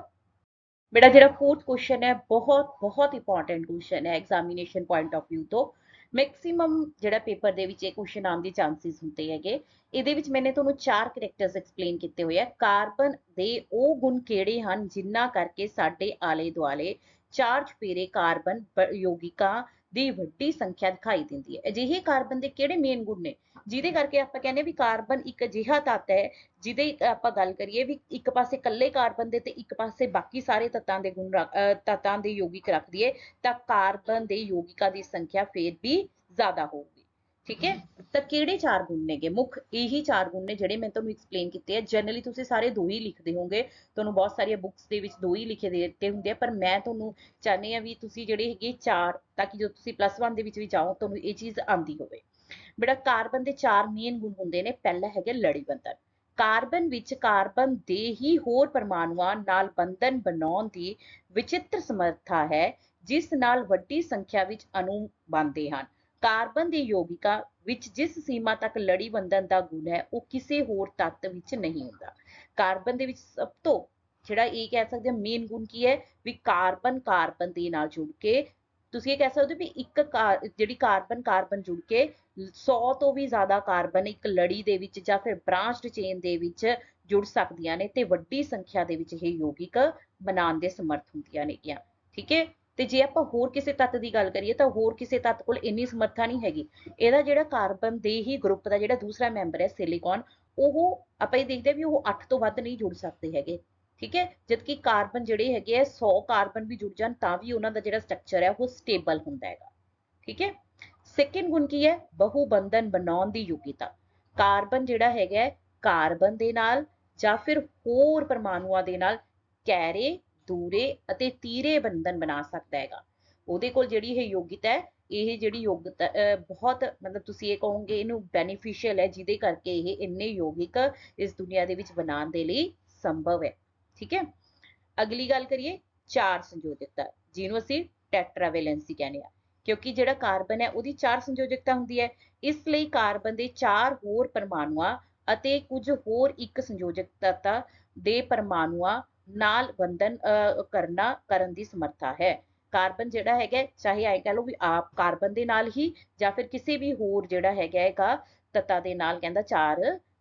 ਬੇਟਾ ਜਿਹੜਾ ਫੋਰਥ ਕੁਐਸਚਨ ਹੈ ਬਹੁਤ ਬਹੁਤ ਇੰਪੋਰਟੈਂਟ ਕੁਐਸਚਨ ਹੈ ਐਗਜ਼ਾਮੀਨੇਸ਼ਨ ਪੁਆਇੰਟ ਆਫ View ਤੋਂ। ਮੈਕਸਿਮਮ ਜਿਹੜਾ ਪੇਪਰ ਦੇ ਵਿੱਚ ਇਹ ਕੁਐਸਚਨ ਆਉਣ ਦੇ ਚਾਂਸਸ ਹੁੰਦੇ ਹੈਗੇ। ਇਹਦੇ ਵਿੱਚ ਮੈंने ਤੁਹਾਨੂੰ 4 ਕਰੈਕਟਰਸ ਐਕਸਪਲੇਨ ਕੀਤੇ ਹੋਏ ਆ। ਕਾਰਬਨ ਦੇ ਉਹ ਗੁਣ ਕਿਹੜੇ ਹਨ ਜਿਨ੍ਹਾਂ ਕਰਕੇ ਸਾਡੇ ਆਲੇ ਦੁਆਲੇ ਚਾਰ ਚੁਫੇਰੇ ਕਾਰਬਨ ਯੌਗਿਕਾਂ ਦੀ ਵੱਡੀ ਸੰਖਿਆ ਦਿਖਾਈ ਦਿੰਦੀ ਹੈ। ਅਜਿਹੇ ਕਾਰਬਨ ਦੇ ਕਿਹੜੇ ਮੇਨ ਗੁਣ ਨੇ ਜਿਹਦੇ ਕਰਕੇ ਆਪਾਂ ਕਹਿੰਦੇ ਵੀ ਕਾਰਬਨ ਇੱਕ ਅਜਿਹਾ ਤੱਤ ਹੈ ਜਿਹਦੇ ਆਪਾਂ ਗੱਲ ਕਰੀਏ ਵੀ ਇੱਕ ਪਾਸੇ ਇਕੱਲੇ ਕਾਰਬਨ ਦੇ ਤੇ ਇੱਕ ਪਾਸੇ ਬਾਕੀ ਸਾਰੇ ਤੱਤਾਂ ਦੇ ਗੁਣ ਤੱਤਾਂ ਦੇ ਯੌਗਿਕ ਰੱਖ ਦਈਏ ਤਾਂ ਕਾਰਬਨ ਦੇ ਯੌਗਿਕਾਂ ਦੀ ਸੰਖਿਆ ਫੇਰ ਵੀ ਜ਼ਿਆਦਾ ਹੋਊਗੀ। ਠੀਕ ਹੈ, ਤਾਂ ਕਿਹੜੇ ਚਾਰ ਗੁਣ ਨੇਗੇ? ਮੁੱਖ ਇਹੀ ਚਾਰ ਗੁਣ ਨੇ ਜਿਹੜੇ ਮੈਂ ਤੁਹਾਨੂੰ ਐਕਸਪਲੇਨ ਕੀਤੇ ਆ। ਜਨਰਲੀ ਤੁਸੀਂ ਸਾਰੇ ਦੋ ਹੀ ਲਿਖਦੇ ਹੋਵੋਗੇ, ਤੁਹਾਨੂੰ ਬਹੁਤ ਸਾਰੀਆਂ ਬੁੱਕਸ ਦੇ ਵਿੱਚ ਦੋ ਹੀ ਲਿਖੇ ਦੇ ਦਿੱਤੇ ਹੁੰਦੇ ਆ, ਪਰ ਮੈਂ ਤੁਹਾਨੂੰ ਚਾਹੁੰਦੀ ਆ ਵੀ ਤੁਸੀਂ ਜਿਹੜੇ ਹੈਗੇ ਚਾਰ, ਤਾਂ ਕਿ ਜਦੋਂ ਤੁਸੀਂ +1 ਦੇ ਵਿੱਚ ਵੀ ਜਾਓ ਤੁਹਾਨੂੰ ਇਹ ਚੀਜ਼ ਆਉਂਦੀ ਹੋਵੇ। ਬੇਟਾ ਕਾਰਬਨ ਦੇ ਚਾਰ ਮੇਨ ਗੁਣ ਹੁੰਦੇ ਨੇ। ਪਹਿਲਾ ਹੈਗਾ ਲੜੀ ਬੰਧਨ। ਕਾਰਬਨ ਵਿੱਚ ਕਾਰਬਨ ਦੇ ਹੀ ਹੋਰ ਪਰਮਾਣੂਆਂ ਨਾਲ ਬੰਧਨ ਬਣਾਉਣ ਦੀ ਵਿਚਿੱਤਰ ਸਮਰੱਥਾ ਹੈ ਜਿਸ ਨਾਲ ਵੱਡੀ ਸੰਖਿਆ ਵਿੱਚ ਅਣੂ ਬਣਦੇ ਹਨ। ਕਾਰਬਨ ਦੇ ਯੌਗਿਕਾਂ ਵਿੱਚ ਜਿਸ ਸੀਮਾ ਤੱਕ ਲੜੀ ਬੰਧਨ ਦਾ ਗੁਣ ਹੈ ਉਹ ਕਿਸੇ ਹੋਰ ਤੱਤ ਵਿੱਚ ਨਹੀਂ ਹੁੰਦਾ। ਕਾਰਬਨ ਦੇ ਵਿੱਚ ਸਭ ਤੋਂ ਜਿਹੜਾ ਇਹ ਕਹਿ ਸਕਦੇ ਹਾਂ ਮੇਨ ਗੁਣ ਕੀ ਹੈ ਵੀ ਕਾਰਬਨ ਕਾਰਬਨ ਦੇ ਨਾਲ ਜੁੜ ਕੇ, ਤੁਸੀਂ ਇਹ ਕਹਿ ਸਕਦੇ ਹੋ ਵੀ ਇੱਕ ਜਿਹੜੀ ਕਾਰਬਨ ਕਾਰਬਨ ਜੁੜ ਕੇ 100 ਤੋਂ ਵੀ ਜ਼ਿਆਦਾ ਕਾਰਬਨ ਇੱਕ ਲੜੀ ਦੇ ਵਿੱਚ ਜਾਂ ਫਿਰ ਬ੍ਰਾਂਚਡ ਚੇਨ ਦੇ ਵਿੱਚ ਜੁੜ ਸਕਦੀਆਂ ਨੇ ਤੇ ਵੱਡੀ ਸੰਖਿਆ ਦੇ ਵਿੱਚ ਇਹ ਯੌਗਿਕ ਬਣਾਉਣ ਦੇ ਸਮਰਥ ਹੁੰਦੀਆਂ ਨੇਗੀਆਂ। ਠੀਕ ਹੈ, ਤੇ ਜੇ ਆਪਾਂ ਹੋਰ ਕਿਸੇ ਤੱਤ ਦੀ ਗੱਲ ਕਰੀਏ ਤਾਂ ਹੋਰ ਕਿਸੇ ਤੱਤ ਕੋਲ ਇੰਨੀ ਸਮਰੱਥਾ ਨਹੀਂ ਹੈਗੀ। ਇਹਦਾ ਜਿਹੜਾ ਕਾਰਬਨ ਦੇ ਹੀ ਗਰੁੱਪ ਦਾ ਜਿਹੜਾ ਦੂਸਰਾ ਮੈਂਬਰ ਹੈ ਸਿਲੀਕॉन, ਉਹ ਆਪਾਂ ਇਹ ਦੇਖਦੇ ਵੀ ਉਹ 8 ਤੋਂ ਵੱਧ ਨਹੀਂ ਜੁੜ ਸਕਦੇ ਹੈਗੇ। ਠੀਕ ਹੈ, ਜਦਕਿ ਕਾਰਬਨ ਜਿਹੜੇ ਹੈਗੇ ਆ 100 ਕਾਰਬਨ ਵੀ ਜੁੜ ਜਾਣ ਤਾਂ ਵੀ ਉਹਨਾਂ ਦਾ ਜਿਹੜਾ ਸਟਰਕਚਰ ਹੈ ਉਹ ਸਟੇਬਲ ਹੁੰਦਾ ਹੈਗਾ। ਠੀਕ ਹੈ, ਸੈਕਿੰਡ ਗੁਣ ਕੀ ਹੈ? ਬਹੁ ਬੰਧਨ ਬਣਾਉਣ ਦੀ ਯੋਗਤਾ। ਕਾਰਬਨ ਜਿਹੜਾ ਹੈਗਾ ਕਾਰਬਨ ਦੇ ਨਾਲ ਜਾਂ ਫਿਰ ਹੋਰ ਪਰਮਾਣੂਆਂ ਦੇ ਨਾਲ ਗਹਿਰੇ, ਦੂਰੇ ਅਤੇ ਤੀਰੇ ਬੰਧਨ ਬਣਾ ਸਕਦਾ ਹੈਗਾ। ਉਹਦੇ ਕੋਲ ਜਿਹੜੀ ਇਹ ਯੋਗਤਾ ਹੈ, ਇਹ ਜਿਹੜੀ ਯੋਗਤਾ ਬਹੁਤ ਮਤਲਬ ਤੁਸੀਂ ਇਹ ਕਹੋਗੇ ਇਹਨੂੰ ਬੈਨੀਫੀਸ਼ੀਅਲ ਹੈ, ਜਿਹਦੇ ਕਰਕੇ ਇਹ ਇੰਨੇ ਯੌਗਿਕ ਇਸ ਦੁਨੀਆ ਦੇ ਵਿੱਚ ਬਣਾਉਣ ਦੇ ਲਈ ਸੰਭਵ ਹੈ। ਠੀਕ ਹੈ, ਅਗਲੀ ਗੱਲ ਕਰੀਏ ਚਾਰ ਸੰਯੋਜਕਤਾ, ਜਿਹਨੂੰ ਅਸੀਂ ਟੈਟਰਾਵੈਲੈਂਸੀ ਕਹਿੰਦੇ ਆ। ਕਿਉਂਕਿ ਜਿਹੜਾ ਕਾਰਬਨ ਹੈ ਉਹਦੀ ਚਾਰ ਸੰਯੋਜਕਤਾ ਹੁੰਦੀ ਹੈ, ਇਸ ਲਈ ਕਾਰਬਨ ਦੇ ਚਾਰ ਹੋਰ ਪਰਮਾਣੂਆਂ ਅਤੇ ਕੁਝ ਹੋਰ ਇੱਕ ਸੰਯੋਜਕਤਾ ਦੇ ਪਰਮਾਣੂਆਂ ਨਾਲ ਬੰਧਨ ਕਰਨ ਦੀ ਸਮਰੱਥਾ ਹੈ। ਕਾਰਬਨ ਜਿਹੜਾ ਹੈਗਾ ਚਾਹੇ ਐ ਕਹ ਲਓ ਵੀ ਆਪ ਕਾਰਬਨ ਦੇ ਨਾਲ ਹੀ ਜਾਂ ਫਿਰ ਕਿਸੇ ਵੀ ਹੋਰ ਜਿਹੜਾ ਹੈਗਾ ਤੱਤਾਂ ਦੇ ਨਾਲ ਕਹਿੰਦਾ ਚਾਰ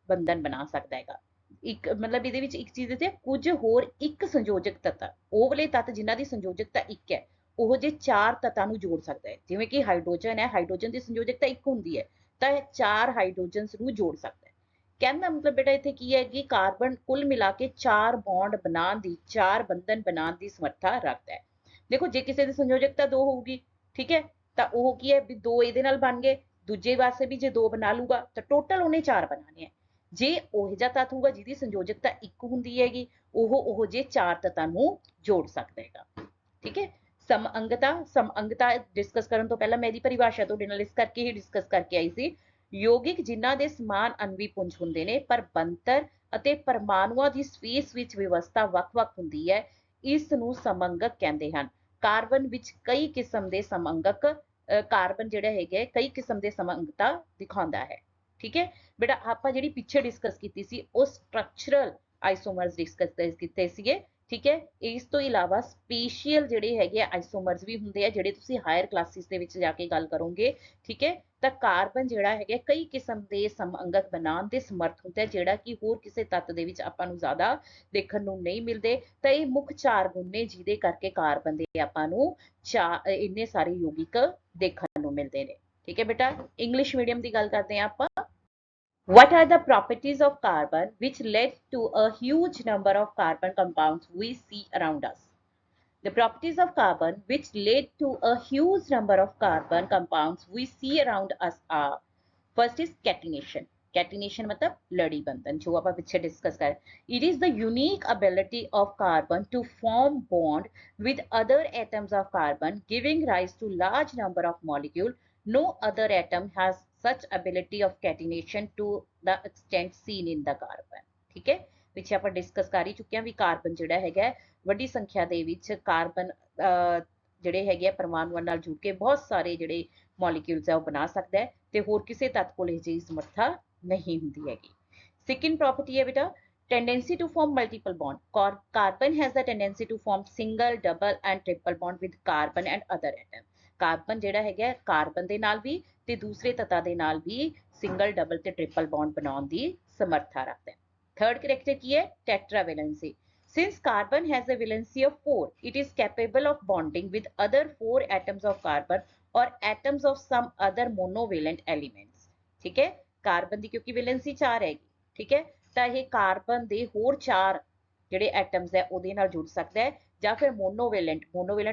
ਬੰਧਨ ਬਣਾ ਸਕਦਾ ਹੈਗਾ। ਇੱਕ ਮਤਲਬ ਇਹਦੇ ਵਿੱਚ ਇੱਕ ਚੀਜ਼ ਤੇ ਕੁਝ ਹੋਰ ਇੱਕ ਸੰਯੋਜਕ ਤੱਤ, ਉਹ ਵਾਲੇ ਤੱਤ ਜਿਨ੍ਹਾਂ ਦੀ ਸੰਯੋਜਕਤਾ ਇੱਕ ਹੈ, ਉਹ ਜੇ ਚਾਰ ਤੱਤਾਂ ਨੂੰ ਜੋੜ ਸਕਦਾ ਹੈ। ਜਿਵੇਂ ਕਿ ਹਾਈਡਰੋਜਨ ਹੈ, ਹਾਈਡਰੋਜਨ ਦੀ ਸੰਯੋਜਕਤਾ ਇੱਕ ਹੁੰਦੀ ਹੈ ਤਾਂ ਇਹ ਚਾਰ ਹਾਈਡਰੋਜਨਸ ਨੂੰ ਜੋੜ ਸਕਦਾ ਹੈ। ਕਹਿਣ ਦਾ ਮਤਲਬ ਬੇਟਾ ਇੱਥੇ ਕੀ ਹੈ ਕਿ ਕਾਰਬਨ ਕੁੱਲ ਮਿਲਾ ਕੇ ਚਾਰ ਬੌਂਡ ਬਣਾਉਣ ਦੀ, ਚਾਰ ਬੰਧਨ ਬਣਾਉਣ ਦੀ ਸਮਰੱਥਾ ਰੱਖਦਾ ਹੈ। ਦੇਖੋ ਜੇ ਕਿਸੇ ਦੀ ਸੰਯੋਜਕਤਾ 2 ਹੋਊਗੀ, ਠੀਕ ਹੈ, ਤਾਂ ਉਹ ਕੀ ਹੈ ਵੀ 2 ਇਹਦੇ ਨਾਲ ਬਣ ਗਏ, ਦੂਜੇ ਪਾਸੇ ਵੀ ਜੇ 2 ਬਣਾ ਲੂਗਾ ਤਾਂ ਟੋਟਲ ਉਹਨੇ 4 ਬਣਾਣੇ ਹੈ। ਜੇ ਉਹ ਜਿਹਾ ਤੱਤ ਹੋਊਗਾ ਜਿਹਦੀ ਸੰਯੋਜਕਤਾ 1 ਹੁੰਦੀ ਹੈਗੀ, ਉਹ ਜੇ 4 ਤੱਤਾਂ ਨੂੰ ਜੋੜ ਸਕਦਾ ਹੈਗਾ। ਠੀਕ ਹੈ, ਸਮਅੰਗਤਾ ਡਿਸਕਸ ਕਰਨ ਤੋਂ ਪਹਿਲਾਂ ਮੈਂ ਇਹਦੀ ਪਰਿਭਾਸ਼ਾ ਤੁਹਾਡੇ ਨਾਲ ਇਸ ਕਰਕੇ ਹੀ ਡਿਸਕਸ ਕਰਕੇ ਆਈ ਸੀ। ਯੌਗਿਕ ਜਿਨ੍ਹਾਂ ਦੇ ਸਮਾਨ ਅਣਵੀ ਪੁੰਜ ਹੁੰਦੇ ਨੇ ਪਰ ਬਣਤਰ ਅਤੇ ਪਰਮਾਣੂਆਂ ਦੀ ਸਪੇਸ ਵਿੱਚ ਵਿਵਸਥਾ ਵੱਖ-ਵੱਖ ਹੁੰਦੀ ਹੈ, ਇਸ ਨੂੰ ਸਮਅੰਗਕ ਕਹਿੰਦੇ ਹਨ। ਕਾਰਬਨ ਵਿੱਚ ਕਈ ਕਿਸਮ ਦੇ ਸਮਅੰਗਕ, ਕਾਰਬਨ ਜਿਹੜਾ ਹੈਗਾ ਕਈ ਕਿਸਮ ਦੇ ਸਮਅੰਗਤਾ ਦਿਖਾਉਂਦਾ ਹੈ। ਠੀਕ ਹੈ ਬੇਟਾ, ਆਪਾਂ ਜਿਹੜੀ ਪਿੱਛੇ ਡਿਸਕਸ ਕੀਤੀ ਸੀ ਉਹ ਸਟਰਕਚਰਲ ਆਈਸੋਮਰਸ ਡਿਸਕਸ ਕੀਤੇ ਸੀਗੇ। ਠੀਕ ਹੈ, ਇਸ ਤੋਂ ਇਲਾਵਾ ਸਪੇਸ਼ੀਅਲ ਜਿਹੜੇ ਹੈਗੇ ਆਈਸੋਮਰਸ ਵੀ ਹੁੰਦੇ ਆ ਜਿਹੜੇ ਤੁਸੀਂ ਹਾਇਰ ਕਲਾਸਿਸ ਦੇ ਵਿੱਚ ਜਾ ਕੇ ਗੱਲ ਕਰੋਗੇ। ਠੀਕ ਹੈ, ਤਾਂ ਕਾਰਬਨ ਜਿਹੜਾ ਹੈਗਾ ਕਈ ਕਿਸਮ ਦੇ ਸਮਅੰਗਕ ਬਣਾਉਣ ਦੇ ਸਮਰਥ ਹੁੰਦਾ ਹੈ, ਜਿਹੜਾ ਕਿ ਹੋਰ ਕਿਸੇ ਤੱਤ ਦੇ ਵਿੱਚ ਆਪਾਂ ਨੂੰ ਜ਼ਿਆਦਾ ਦੇਖਣ ਨੂੰ ਨਹੀਂ ਮਿਲਦੇ। ਤਾਂ ਇਹ ਮੁੱਖ ਚਾਰ ਗੁਣ ਨੇ ਜਿਹਦੇ ਕਰਕੇ ਕਾਰਬਨ ਦੇ ਆਪਾਂ ਨੂੰ ਇੰਨੇ ਸਾਰੇ ਯੌਗਿਕ ਦੇਖਣ ਨੂੰ ਮਿਲਦੇ ਨੇ। ਠੀਕ ਹੈ ਬੇਟਾ, ਇੰਗਲਿਸ਼ ਮੀਡੀਅਮ ਦੀ ਗੱਲ ਕਰਦੇ ਹਾਂ ਆਪਾਂ। What are the properties of carbon which led to a huge number of carbon compounds we see around us? The properties of carbon which led to a huge number of carbon compounds we see around us are, first is catenation. Catenation मतलब लड़ी बंधन, जो आप पीछे discuss करें. It is the unique ability of carbon to form bond with other atoms of carbon, giving rise to large number of molecules. No other atom has such ability of catenation to the extent seen in the carbon. ठीक है, ਪਿੱਛੇ ਆਪਾਂ discuss ਕਰ ਹੀ ਚੁੱਕੇ ਹਾਂ ਵੀ carbon ਜਿਹੜਾ ਹੈਗਾ ਵੱਡੀ ਸੰਖਿਆ ਦੇ ਵਿੱਚ ਕਾਰਬਨ ਜਿਹੜੇ ਹੈਗੇ ਪਰਮਾਣੂਆਂ ਨਾਲ ਜੁੜ ਕੇ ਬਹੁਤ ਸਾਰੇ ਜਿਹੜੇ ਮੋਲੀਕਿਊਲਸ ਆ ਉਹ ਬਣਾ ਸਕਦਾ ਹੈ ਤੇ ਹੋਰ ਕਿਸੇ ਤੱਤ ਕੋਲ ਇਹ ਜਿਹੀ ਸਮਰੱਥਾ ਨਹੀਂ ਹੁੰਦੀ ਹੈਗੀ। ਸੈਕਿੰਡ ਪ੍ਰੋਪਰਟੀ ਹੈ ਬੇਟਾ tendency to form multiple bond. Carbon has the tendency to form single, double and triple bond with carbon and other atoms. Carbon ਜਿਹੜਾ ਹੈਗਾ ਕਾਰਬਨ ਦੇ ਨਾਲ ਵੀ ਤੇ ਦੂਸਰੇ ਤੱਤਾਂ ਦੇ ਨਾਲ ਵੀ ਸਿੰਗਲ ਡਬਲ ਤੇ ਟ੍ਰਿਪਲ ਬੌਂਡ ਬਣਾਉਣ ਦੀ ਸਮਰੱਥਾ ਰੱਖਦਾ ਹੈ। ਥਰਡ ਕਰੈਕਟਰ ਕੀ ਹੈ? ਟੈਟਰਾਵੈਲੈਂਸੀ। Since carbon has a valency of 4, it is capable of bonding with other 4 atoms of carbon or atoms of some other monovalent elements। ठीक है, ਕਾਰਬਨ ਦੀ ਕਿਉਂਕਿ ਵੈਲੈਂਸੀ 4 ਹੈਗੀ, ਠੀਕ ਹੈ, ਤਾਂ ਇਹ ਕਾਰਬਨ ਦੇ ਹੋਰ 4 ਜਿਹੜੇ ਐਟਮਸ ਹੈ ਉਹਦੇ ਨਾਲ ਜੁੜ ਸਕਦਾ ਹੈ, ਜਾਂ ਫਿਰ ਮੋਨੋਵੈਲੈਂਟ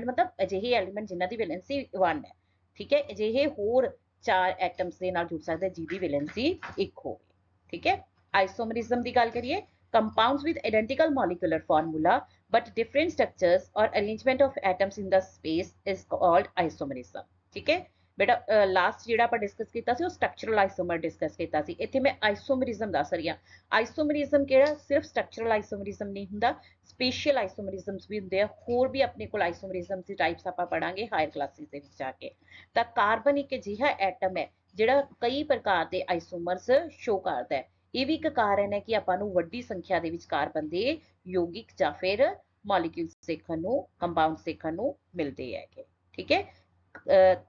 ਮਤਲਬ ਅਜਿਹੇ ਐਲੀਮੈਂਟ ਜਿਨ੍ਹਾਂ ਦੀ ਵੈਲੈਂਸੀ 1 ਹੈ, ਠੀਕ ਹੈ, ਅਜਿਹੇ ਹੋਰ 4 ਐਟਮਸ ਦੇ ਨਾਲ ਜੁੜ ਸਕਦਾ ਜਿਹਦੀ ਵੈਲੈਂਸੀ 1 ਹੋਵੇ, ਠੀਕ ਹੈ। ਆਈਸੋਮਰਿਜ਼ਮ ਦੀ ਗੱਲ ਕਰੀਏ, compounds with identical molecular formula but different structures or arrangement of atoms in the space is called isomerism। ठीक है बेटा, लास्ट ਜਿਹੜਾ ਆਪਾਂ ਡਿਸਕਸ ਕੀਤਾ ਸੀ ਉਹ ਸਟਰਕਚਰਲ ਆਈਸੋਮਰ ਡਿਸਕਸ ਕੀਤਾ ਸੀ। ਇੱਥੇ ਮੈਂ ਆਈਸੋਮਰਿਜ਼ਮ ਦੱਸ ਰਹੀ ਹਾਂ। ਆਈਸੋਮਰਿਜ਼ਮ ਕਿਹੜਾ ਸਿਰਫ ਸਟਰਕਚਰਲ ਆਈਸੋਮਰਿਜ਼ਮ ਨਹੀਂ ਹੁੰਦਾ, ਸਪੇਸ਼ੀਅਲ ਆਈਸੋਮਰਿਜ਼ਮਸ ਵੀ ਹੁੰਦੇ ਆ। ਹੋਰ ਵੀ ਆਪਣੇ ਕੋਲ ਆਈਸੋਮਰਿਜ਼ਮਸ ਦੀ ਟਾਈਪਸ ਆਪਾਂ ਪੜਾਂਗੇ ਹਾਇਰ ਕਲਾਸਿਸ ਦੇ ਵਿੱਚ ਜਾ ਕੇ। ਤਾਂ ਕਾਰਬਨ ਇੱਕ ਅਜਿਹਾ ਐਟਮ ਹੈ ਜਿਹੜਾ ਕਈ ਪ੍ਰਕਾਰ ਦੇ ਆਈਸੋਮਰਸ ਸ਼ੋ ਕਰਦਾ ਹੈ। ਇਹ ਵੀ ਇੱਕ ਕਾਰਨ ਹੈ ਕਿ ਆਪਾਂ ਨੂੰ ਵੱਡੀ ਸੰਖਿਆ ਦੇ ਵਿੱਚ ਕਾਰਬਨ ਦੇ ਯੋਗਿਕ ਜਾਂ ਫਿਰ ਮੋਲੀਕਿਊਲਸ ਦੇਖਣ ਨੂੰ, ਕੰਪਾਊਂਡਸ ਦੇਖਣ ਨੂੰ ਮਿਲਦੇ ਹੈਗੇ, ਠੀਕ ਹੈ।